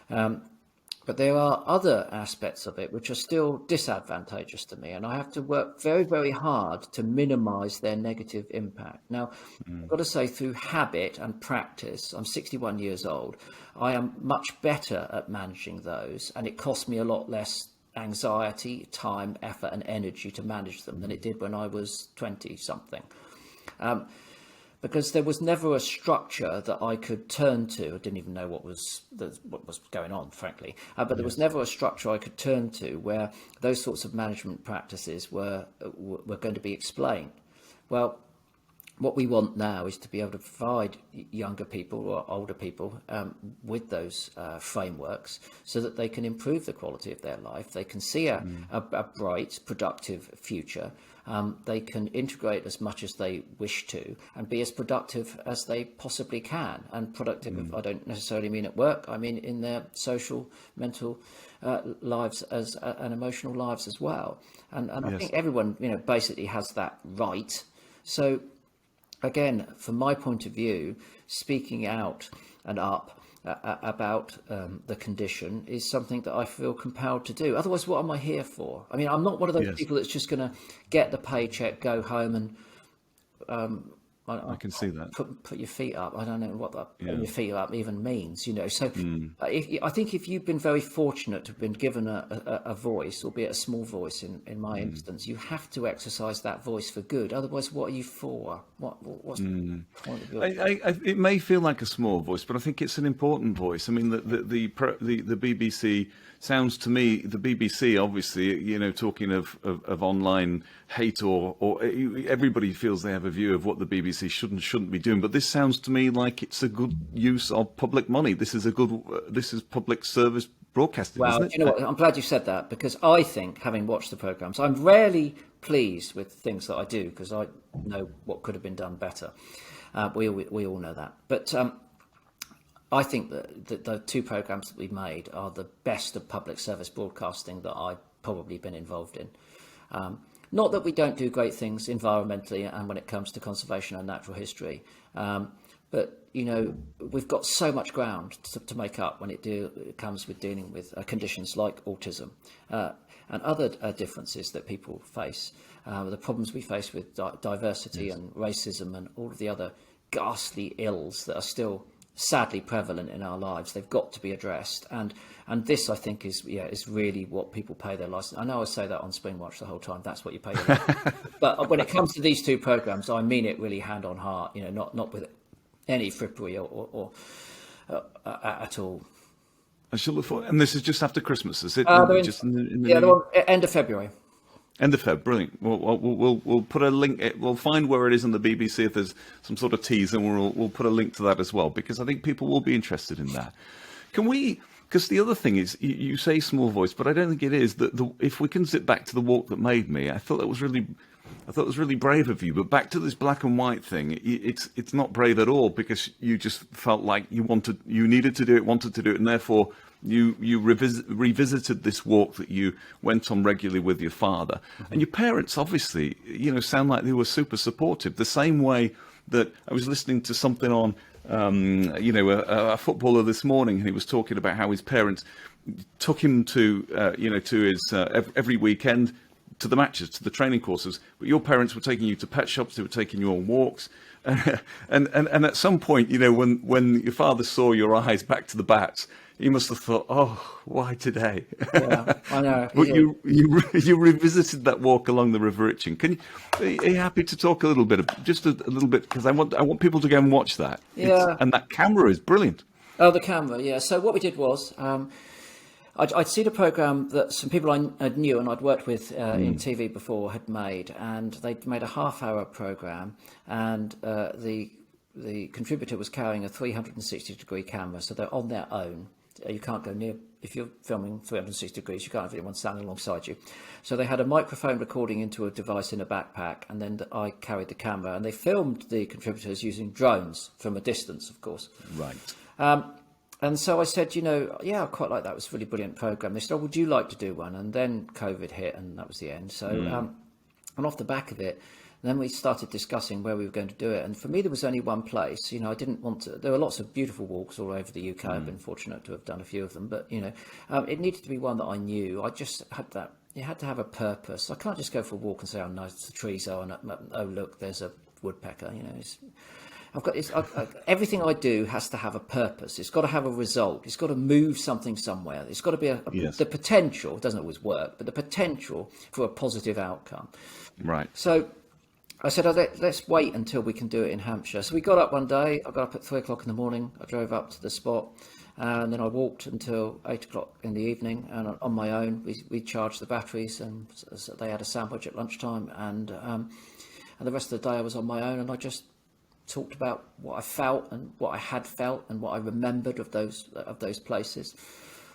But there are other aspects of it which are still disadvantageous to me, and I have to work very, very hard to minimize their negative impact. Now, I've got to say, through habit and practice, I'm 61 years old, I am much better at managing those, and it costs me a lot less anxiety, time, effort, and energy to manage them than it did when I was 20 something. because there was never a structure that I could turn to. I didn't even know what was going on, frankly. But there was never a structure I could turn to where those sorts of management practices were going to be explained. Well, what we want now is to be able to provide younger people or older people with those frameworks so that they can improve the quality of their life. They can see a bright, productive future. They can integrate as much as they wish to and be as productive as they possibly can. And productive, I don't necessarily mean at work. I mean in their social, mental lives and emotional lives as well. And I think everyone, basically has that right. So again, from my point of view, speaking out and up about the condition is something that I feel compelled to do. Otherwise, what am I here for? I mean, I'm not one of those people that's just going to get the paycheck, go home and I can see that. Put your feet up. I don't know what that putting your feet up even means, So I think if you've been very fortunate to have been given a voice, albeit a small voice in my instance, you have to exercise that voice for good. Otherwise, what are you for? What's the point of your... It may feel like a small voice, but I think it's an important voice. I mean, the BBC sounds to me, the BBC, obviously, talking of online hate or everybody feels they have a view of what the BBC should and shouldn't be doing. But this sounds to me like it's a good use of public money. This is public service broadcasting, well, isn't it? You know what? I'm glad you said that, because I think, having watched the programmes, I'm rarely pleased with things that I do because I know what could have been done better. We all know that. But I think that the two programmes that we made are the best of public service broadcasting that I've probably been involved in. Not that we don't do great things environmentally and when it comes to conservation and natural history, but we've got so much ground to make up when it comes with dealing with conditions like autism and other differences that people face, the problems we face with diversity and racism and all of the other ghastly ills that are still sadly prevalent in our lives. They've got to be addressed, and this, I think, is really what people pay their license. I know I say that on Springwatch the whole time. That's what you pay your license. But when it comes to these two programs, I mean it really hand on heart. Not with any frippery or at all. I shall look for, and this is just after Christmas, is it? Just end of February. End of Feb, brilliant. We'll put a link. We'll find where it is on the BBC if there's some sort of teaser, and we'll put a link to that as well, because I think people will be interested in that. Can we? Because the other thing is, you say small voice, but I don't think it is. If we can zip back to the walk that made me, I thought it was really brave of you. But back to this black and white thing, it's not brave at all, because you just felt like you needed to do it, wanted to do it, and therefore you revisited this walk that you went on regularly with your father. And your parents obviously, sound like they were super supportive. The same way that I was listening to something on, a footballer this morning, and he was talking about how his parents took him to his every weekend to the matches, to the training courses. But your parents were taking you to pet shops, they were taking you on walks. And at some point, when your father saw your eyes back to the bats, he must have thought, "Oh, why today?" Yeah, I know. But you revisited that walk along the River Itchen. Are you happy to talk a little bit, because I want people to go and watch that. Yeah. And that camera is brilliant. Oh, the camera, yeah. So what we did was, I'd seen a programme that some people I knew and I'd worked with in TV before had made, and they'd made a half-hour programme, and the contributor was carrying a 360-degree camera, so they're on their own. You can't go near, if you're filming 360 degrees, you can't have anyone standing alongside you. So they had a microphone recording into a device in a backpack, and then I carried the camera, and they filmed the contributors using drones from a distance, of course. Right. And so I said, I quite like that. It was a really brilliant program. They said, "Oh, would you like to do one?" And then COVID hit, and that was the end. So, and off the back of it, then we started discussing where we were going to do it. And for me, there was only one place. I didn't want to. There were lots of beautiful walks all over the UK. I've been fortunate to have done a few of them, but it needed to be one that I knew. I just had that. You had to have a purpose. I can't just go for a walk and say, "Oh, nice the trees are," and "Oh, look, there's a woodpecker." Everything I do has to have a purpose. It's got to have a result. It's got to move something somewhere. It's got to be the potential. It doesn't always work, but the potential for a positive outcome. Right. So I said, oh, let's wait until we can do it in Hampshire. So we got up one day. I got up at 3 o'clock in the morning. I drove up to the spot, and then I walked until 8 o'clock in the evening. And on my own, we charged the batteries, and so they had a sandwich at lunchtime. And the rest of the day, I was on my own, and I just talked about what I felt and what I had felt and what I remembered of those places.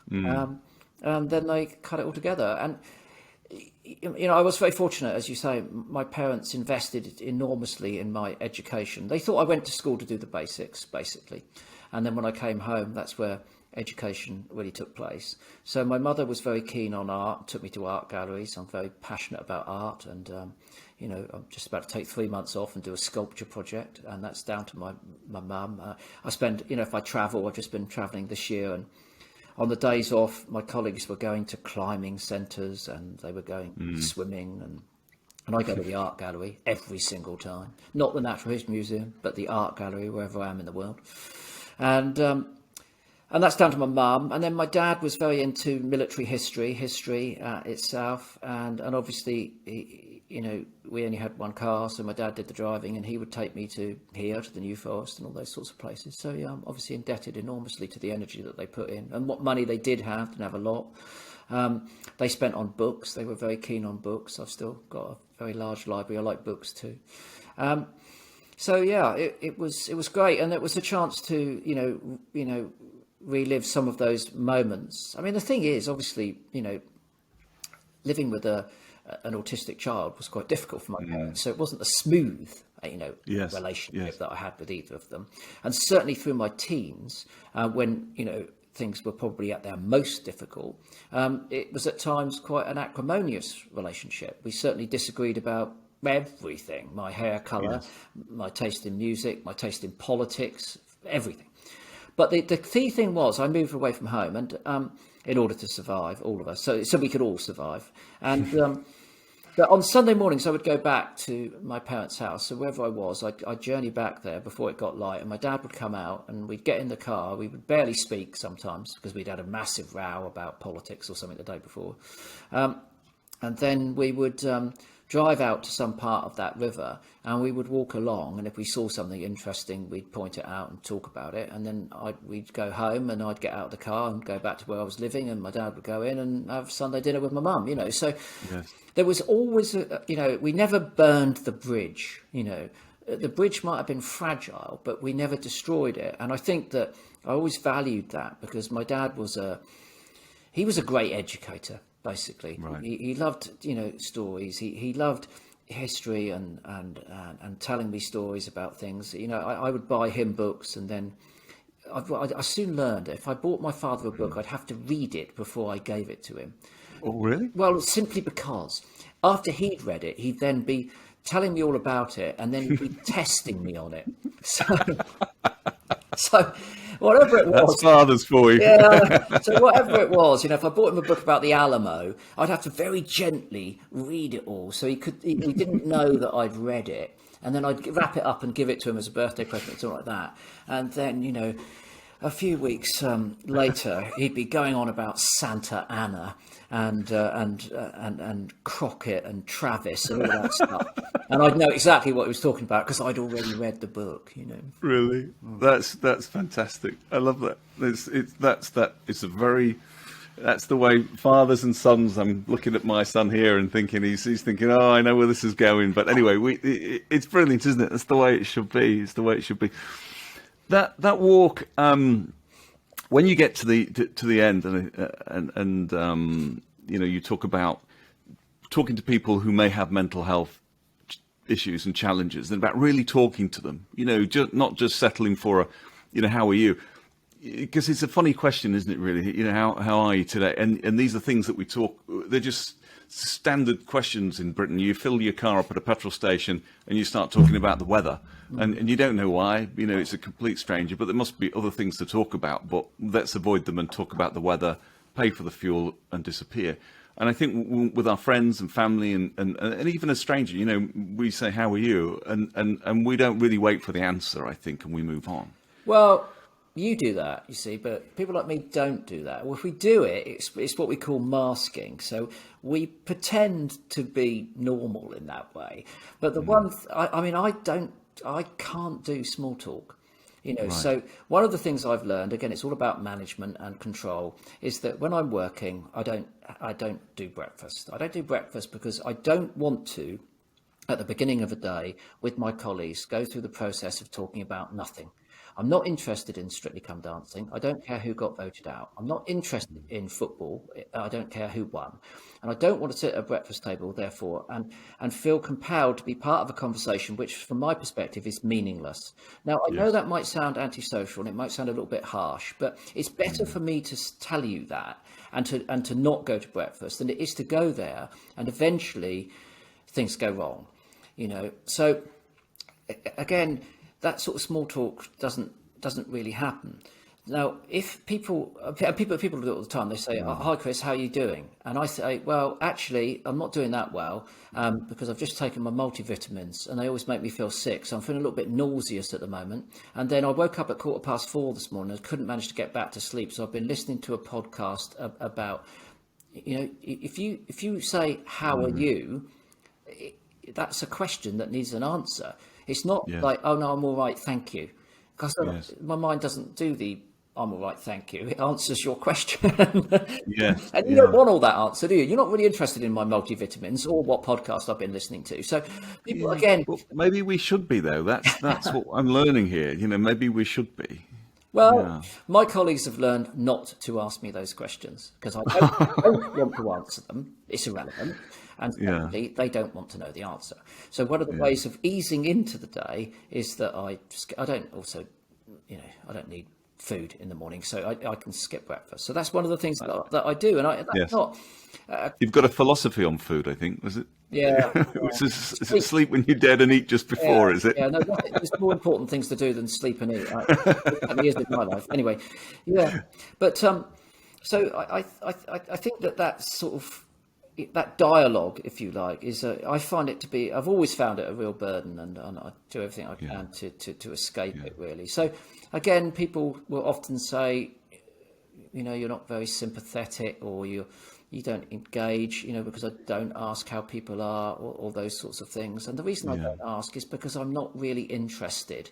And then they cut it all together. And I was very fortunate, as you say. My parents invested enormously in my education. They thought I went to school to do the basics, basically. And then when I came home, that's where education really took place. So my mother was very keen on art, took me to art galleries. I'm very passionate about art, and I'm just about to take 3 months off and do a sculpture project, and that's down to my mum. I spend, if I travel, I've just been travelling this year, and on the days off, my colleagues were going to climbing centres, and they were going swimming, and I go to the art gallery every single time. Not the Naturalist Museum, but the art gallery, wherever I am in the world. And that's down to my mum. And then my dad was very into military history itself, and obviously, we only had one car, so my dad did the driving, and he would take me to the New Forest and all those sorts of places. So yeah, I'm obviously indebted enormously to the energy that they put in, and what money they did have. Didn't have a lot. They spent on books. They were very keen on books. I've still got a very large library. I like books too. So yeah, it was great, and it was a chance to relive some of those moments. I mean, the thing is, obviously, living with an autistic child was quite difficult for my parents, so it wasn't a smooth, relationship that I had with either of them. And certainly through my teens, when things were probably at their most difficult, it was at times quite an acrimonious relationship. We certainly disagreed about everything: my hair colour, my taste in music, my taste in politics, everything. But the key thing was, I moved away from home, and in order to survive, all of us, so we could all survive. And but on Sunday mornings, I would go back to my parents' house. So wherever I was, I'd journey back there before it got light, and my dad would come out, and we'd get in the car. We would barely speak sometimes because we'd had a massive row about politics or something the day before. And then we would drive out to some part of that river, and we would walk along, and if we saw something interesting, we'd point it out and talk about it. And then we'd go home, and I'd get out of the car and go back to where I was living, and my dad would go in and have Sunday dinner with my mum, So there was always, we never burned the bridge. The bridge might have been fragile, but we never destroyed it. And I think that I always valued that, because my dad was a great educator. Basically, right. He loved, stories. He loved history and telling me stories about things. I would buy him books, and then I soon learned that if I bought my father a book, I'd have to read it before I gave it to him. Oh, really? Well, simply because after he'd read it, he'd then be telling me all about it, and then he'd be testing me on it. So whatever it was, that's fathers for you. Yeah. So whatever it was, if I bought him a book about the Alamo, I'd have to very gently read it all, so he didn't know that I'd read it, and then I'd wrap it up and give it to him as a birthday present, something like that. And then, a few weeks later, he'd be going on about Santa Anna and Crockett and Travis and all that stuff, and I'd know exactly what he was talking about because I'd already read the book. Really, that's fantastic. I love that. That's the way fathers and sons. I'm looking at my son here and thinking he's thinking, oh, I know where this is going. But anyway, it's brilliant, isn't it? That's the way it should be. It's the way it should be. That walk, when you get to the end, and you talk about talking to people who may have mental health issues and challenges, and about really talking to them, not just settling for how are you? Because it's a funny question, isn't it? Really, how are you today? And these are things that we talk. They're just standard questions in Britain. You fill your car up at a petrol station and you start talking about the weather, and you don't know why. It's a complete stranger, but there must be other things to talk about. But let's avoid them and talk about the weather, pay for the fuel, and disappear. And I think with our friends and family and even a stranger, we say, how are you? And we don't really wait for the answer, I think, and we move on. Well, you do that, you see, but people like me don't do that. Well, if we do it, it's what we call masking. So we pretend to be normal in that way. But the I can't do small talk. So one of the things I've learned, again, it's all about management and control, is that when I'm working, I don't do breakfast. I don't do breakfast because I don't want to, at the beginning of a day with my colleagues, go through the process of talking about nothing. I'm not interested in Strictly Come Dancing. I don't care who got voted out. I'm not interested in football. I don't care who won. And I don't want to sit at a breakfast table, therefore, and feel compelled to be part of a conversation which, from my perspective, is meaningless. Now, I know that might sound antisocial and it might sound a little bit harsh, but it's better for me to tell you that and to not go to breakfast than it is to go there and eventually things go wrong. So again, that sort of small talk doesn't really happen. Now, if people do it all the time, they say, "Oh, hi Chris, how are you doing?" And I say, "Well, actually, I'm not doing that well because I've just taken my multivitamins and they always make me feel sick. So I'm feeling a little bit nauseous at the moment. And then I woke up at 4:15 this morning and couldn't manage to get back to sleep. So I've been listening to a podcast about, if you say, 'How are you?' That's a question that needs an answer. It's not like, 'Oh no, I'm all right, thank you,' because my mind doesn't do the 'I'm all right, thank you.' It answers your question. And you don't want all that answer, do you? You're not really interested in my multivitamins or what podcast I've been listening to. So people, again... Well, maybe we should be, though. That's what I'm learning here. Maybe we should be. Well, my colleagues have learned not to ask me those questions because I don't want to answer them. It's irrelevant. And secondly, they don't want to know the answer. So one of the ways of easing into the day is that I don't need food in the morning, so I can skip breakfast. So that's one of the things that I do. And that's not... You've got a philosophy on food, I think, was it? Yeah. Is it sleep when you're dead and eat just before, is it? Yeah, no, there's more important things to do than sleep and eat. It is in my life. Anyway, But so I think that sort of... that dialogue, if you like, is I find it to be... I've always found it a real burden, and I do everything I can to escape it, really. So again, people will often say, you're not very sympathetic, or you don't engage, because I don't ask how people are, or those sorts of things. And the reason I don't ask is because I'm not really interested.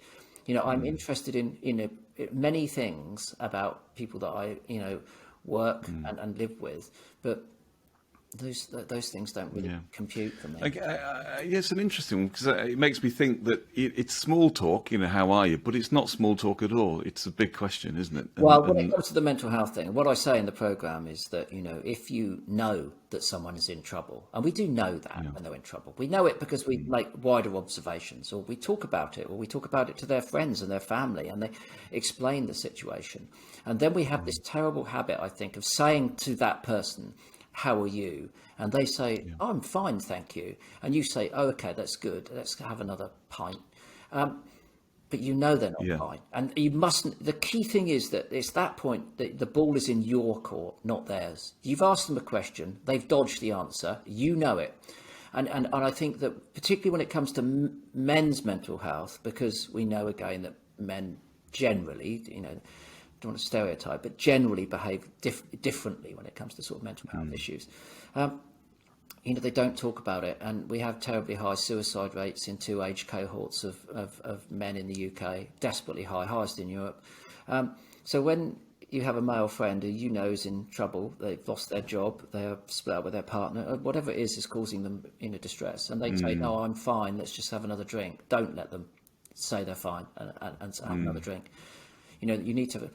I'm interested in many things about people that I work and live with, but those things don't really compute for me. It's an interesting one, because it makes me think that it's small talk, how are you? But it's not small talk at all. It's a big question, isn't it? When it comes to the mental health thing, what I say in the programme is that, if you know that someone is in trouble, and we do know that when they're in trouble, we know it because we make wider observations, or we talk about it, or we talk about it to their friends and their family, and they explain the situation. And then we have this terrible habit, I think, of saying to that person, "How are you?" And they say, "I'm fine, thank you." And you say, "Oh, okay, that's good. Let's have another pint." But they're not fine. And you mustn't... The key thing is that it's that point that the ball is in your court, not theirs. You've asked them a question. They've dodged the answer. You know it. And I think that particularly when it comes to men's mental health, because we know, again, that men generally, don't want to stereotype, but generally behave differently when it comes to sort of mental health issues. They don't talk about it, and we have terribly high suicide rates in 2 age cohorts of men in the UK, desperately high, highest in Europe. So when you have a male friend who is in trouble, they've lost their job, they're split up with their partner, whatever it is causing them distress, and they say, "No, I'm fine, let's just have another drink." Don't let them say they're fine and have another drink. You need to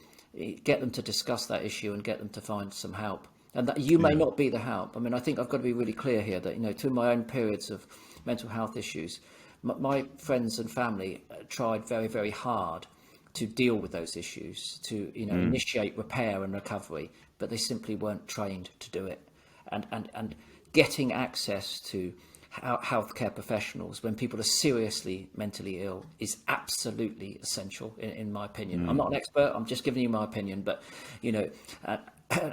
get them to discuss that issue and get them to find some help. And that you may not be the help. I mean, I think I've got to be really clear here that, through my own periods of mental health issues, my friends and family tried very, very hard to deal with those issues, to, initiate repair and recovery, but they simply weren't trained to do it. And getting access to healthcare professionals when people are seriously mentally ill is absolutely essential, in my opinion. I'm not an expert, I'm just giving you my opinion, but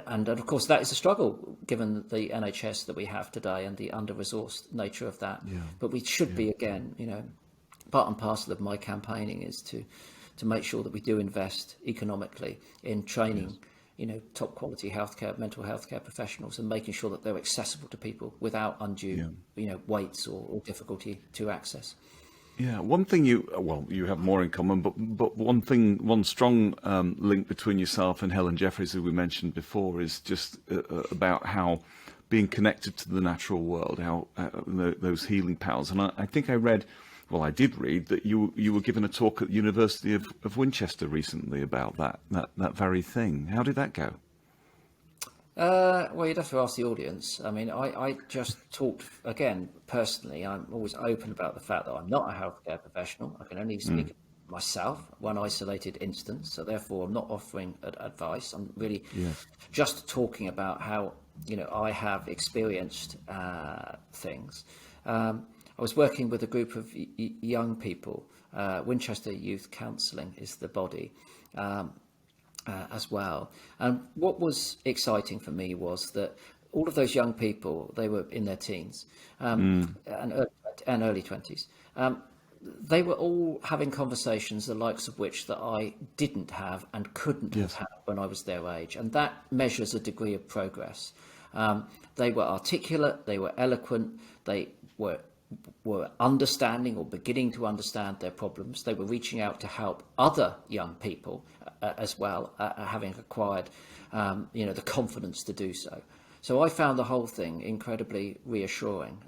and of course that is a struggle given the NHS that we have today and the under-resourced nature of that. But we should be, again, part and parcel of my campaigning is to to make sure that we do invest economically in training, top quality healthcare, mental health care professionals, and making sure that they're accessible to people without undue, weights or difficulty to access. Yeah, one thing you have more in common, but one strong link between yourself and Helen Jeffries, who we mentioned before, is just about how being connected to the natural world, how those healing powers. And I think I did read that you were given a talk at the University of Winchester recently about that very thing. How did that go? Well, you'd have to ask the audience. I mean, I just talked, again, personally, I'm always open about the fact that I'm not a healthcare professional. I can only speak myself, one isolated instance. So therefore, I'm not offering advice. I'm really just talking about how, I have experienced things. I was working with a group of young people. Winchester Youth Counselling is the body. As well. And what was exciting for me was that all of those young people, they were in their teens and early 20s. They were all having conversations, the likes of which that I didn't have and couldn't have had when I was their age. And that measures a degree of progress. They were articulate, they were eloquent, they were understanding or beginning to understand their problems. They were reaching out to help other young people as well, having acquired, the confidence to do so. So I found the whole thing incredibly reassuring.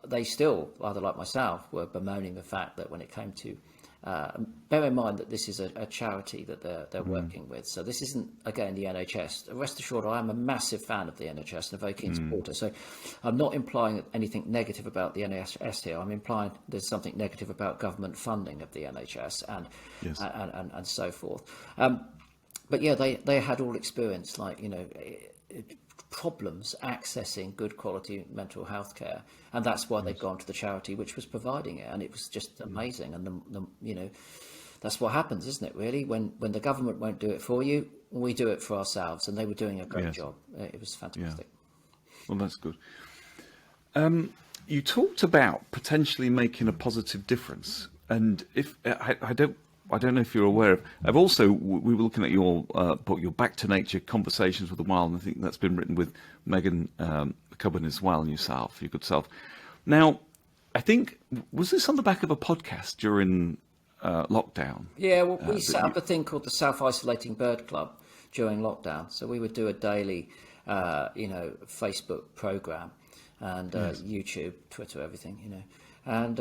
They still, rather like myself, were bemoaning the fact that when it came to, bear in mind that this is a charity that they're working with. So this isn't, again, the NHS. Rest assured, I am a massive fan of the NHS and a very keen supporter. So I'm not implying anything negative about the NHS here. I'm implying there's something negative about government funding of the NHS and so forth. But yeah, they had all experienced, problems accessing good quality mental health care, and that's why they'd gone to the charity which was providing it, and it was just amazing. And that's what happens, isn't it, really, when the government won't do it for you, we do it for ourselves, and they were doing a great job. It was fantastic. Well, that's good. You talked about potentially making a positive difference, and if I don't know if you're aware of. We were looking at your book, your Back to Nature Conversations with the Wild, and I think that's been written with Megan McCubbin as well, and yourself, your good self. Now, I think, was this on the back of a podcast during lockdown? Yeah, well, we set up a thing called the Self-Isolating Bird Club during lockdown. So we would do a daily, Facebook program and YouTube, Twitter, everything, and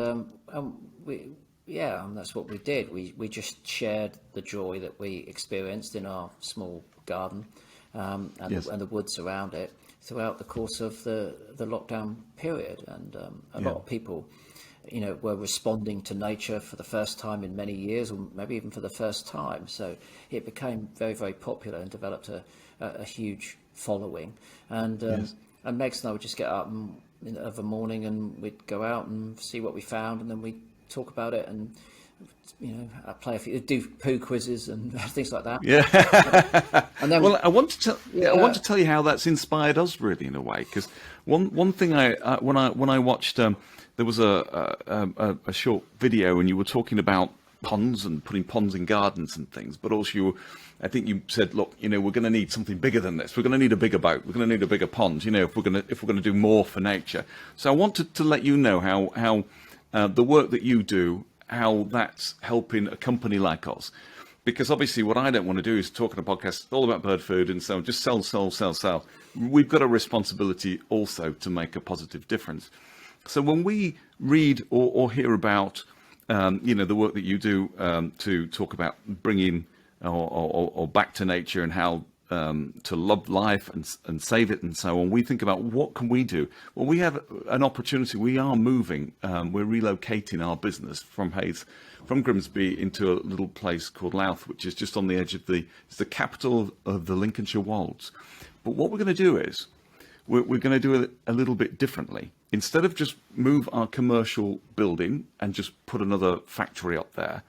and that's what we did. We just shared the joy that we experienced in our small garden and the woods around it throughout the course of the lockdown period. And a lot of people, were responding to nature for the first time in many years, or maybe even for the first time. So it became very, very popular and developed a huge following. And Megs and I would just get up of a morning and we'd go out and see what we found, and then we'd talk about it and play a few, do poo quizzes and things like that. And then I want to tell you how that's inspired us, really, in a way, because one thing when I watched there was a short video, and you were talking about ponds and putting ponds in gardens and things, but also I think you said, look, we're going to need something bigger than this. We're going to need a bigger boat. We're going to need a bigger pond, if we're going to do more for nature. So I wanted to let you know how the work that you do, how that's helping a company like us. Because obviously what I don't want to do is talk on a podcast all about bird food and so on, just sell. We've got a responsibility also to make a positive difference. So when we read or hear about, the work that you do to talk about bringing or back to nature and how to love life and save it and so on, we think about what can we do. Well, we have an opportunity. We are moving. We're relocating our business from Grimsby into a little place called Louth, which is just on the edge of it's the capital of the Lincolnshire Wolds. But what we're going to do is we're going to do it a little bit differently. Instead of just move our commercial building and just put another factory up there,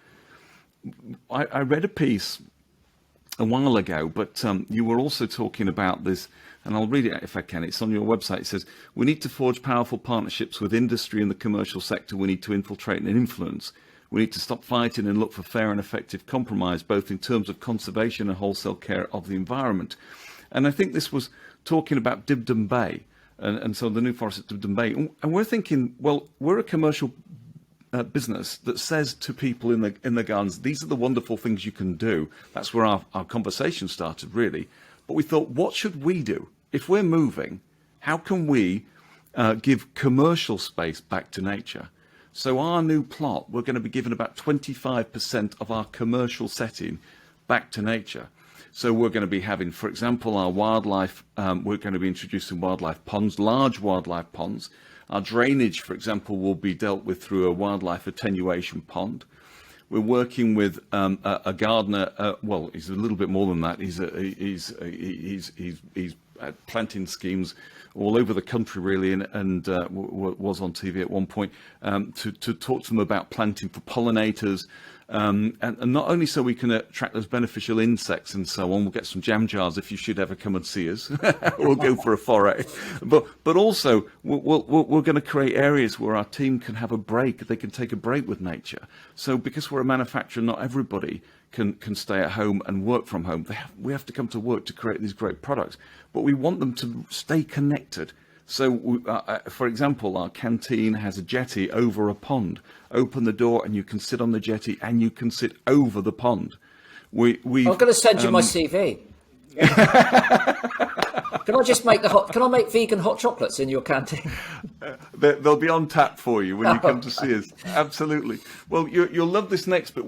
I read a piece a while ago, but you were also talking about this, and I'll read it if I can. It's on your website. It says, we need to forge powerful partnerships with industry and the commercial sector. We need to infiltrate and influence We need to stop fighting and look for fair and effective compromise, both in terms of conservation and wholesale care of the environment. And I think this was talking about Dibden Bay, and so the new forest at Dibden Bay. And we're thinking, well, we're a commercial business that says to people in the gardens, these are the wonderful things you can do. That's where our conversation started, really. But we thought, what should we do? If we're moving, how can we give commercial space back to nature? So our new plot, we're going to be giving about 25% of our commercial setting back to nature. So we're going to be having, for example, our wildlife, we're going to be introducing wildlife ponds, large wildlife ponds. Our drainage, for example, will be dealt with through a wildlife attenuation pond. We're working with a gardener. Well, he's a little bit more than that. He's planting schemes all over the country, really, and was on TV at one point to talk to them about planting for pollinators. And not only so we can attract those beneficial insects and so on, we'll get some jam jars if you should ever come and see us. We'll go for a foray. But also, we're going to create areas where our team can have a break. They can take a break with nature. So because we're a manufacturer, not everybody can stay at home and work from home. We have to come to work to create these great products. But we want them to stay connected. So, for example, our canteen has a jetty over a pond. Open the door and you can sit on the jetty and you can sit over the pond. I'm going to send you my CV. Can I just make Can I make vegan hot chocolates in your canteen? They'll be on tap for you when you come to see us. Absolutely. Well, you'll love this next bit.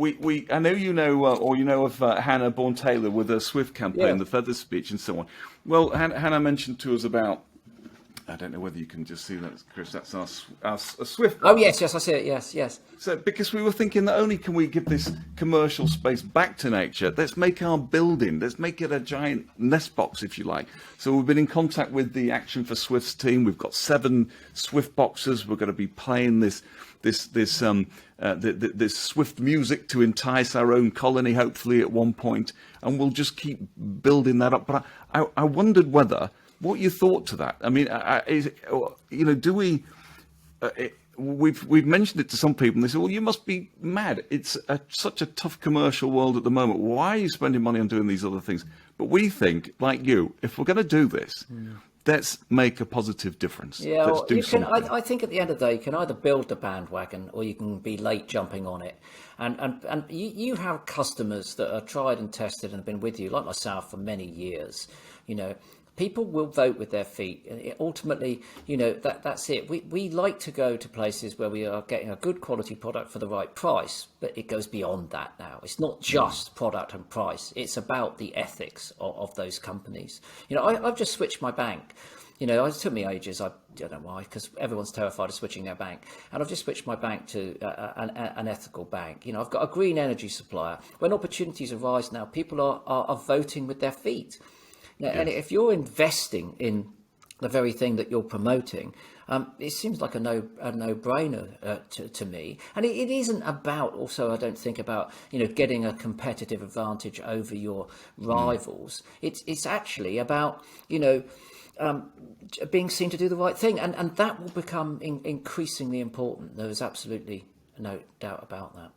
I know you know, or you know of Hannah Bourne Taylor with her Swift campaign, the Feather Speech, and so on. Well, Hannah mentioned to us about. I don't know whether you can just see that, Chris. That's our Swift. Oh, yes, I see it. Yes. So, because we were thinking not only can we give this commercial space back to nature, let's make our building, let's make it a giant nest box, if you like. So we've been in contact with the Action for Swifts team. We've got 7 Swift boxes. We're going to be playing this Swift music to entice our own colony, hopefully at one point, and we'll just keep building that up. But I wondered what you thought to that. I mean, do we? We've mentioned it to some people, and they say, "Well, you must be mad. It's such a tough commercial world at the moment. Why are you spending money on doing these other things?" But we think, like you, if we're going to do this, let's make a positive difference. Yeah, let's do something. I think at the end of the day, you can either build the bandwagon or you can be late jumping on it. And you have customers that are tried and tested and have been with you, like myself, for many years. People will vote with their feet. Ultimately, that's it. We like to go to places where we are getting a good quality product for the right price, but it goes beyond that now. It's not just product and price. It's about the ethics of those companies. I've just switched my bank. It took me ages. I don't know why, because everyone's terrified of switching their bank. And I've just switched my bank to an ethical bank. I've got a green energy supplier. When opportunities arise now, people are voting with their feet. Now, and if you're investing in the very thing that you're promoting, it seems like a no-brainer to me. And it isn't about, also, I don't think about, getting a competitive advantage over your rivals. It's actually about, being seen to do the right thing. And that will become increasingly important. There is absolutely no doubt about that.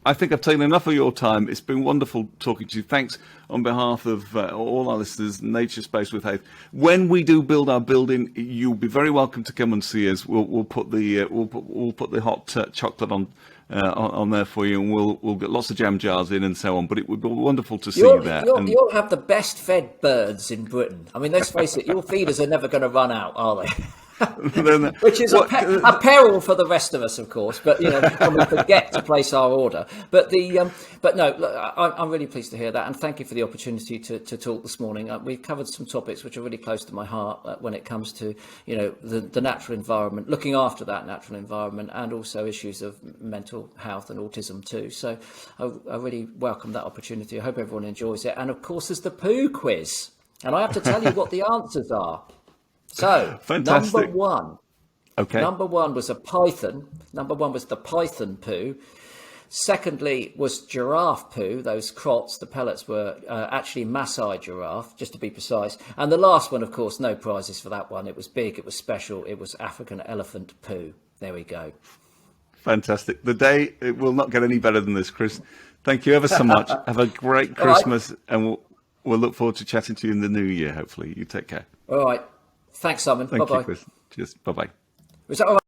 I think I've taken enough of your time. It's been wonderful talking to you. Thanks on behalf of all our listeners, Nature Space with Hayes. When we do build our building, you'll be very welcome to come and see us. We'll put the hot chocolate on there for you, and we'll get lots of jam jars in and so on. But it would be wonderful to see you there. You'll have the best fed birds in Britain. I mean, let's face it, your feeders are never going to run out, are they? Which is a peril for the rest of us, of course. But when we forget to place our order. But no, look, I'm really pleased to hear that, and thank you for the opportunity to talk this morning. We've covered some topics which are really close to my heart when it comes to the natural environment, looking after that natural environment, and also issues of mental health and autism too. So I really welcome that opportunity. I hope everyone enjoys it. And of course, there's the poo quiz, and I have to tell you what the answers are. So, fantastic. Number one was a python. Number one was the python poo. Secondly was giraffe poo. Those crots, the pellets were actually Maasai giraffe, just to be precise. And the last one, of course, no prizes for that one. It was big, it was special. It was African elephant poo. There we go. Fantastic. The day, it will not get any better than this, Chris. Thank you ever so much. Have a great Christmas, and we'll look forward to chatting to you in the new year, hopefully. You take care. All right. Thanks, Simon. Thank Bye-bye. you, Chris. Cheers. Bye-bye. Was that all right?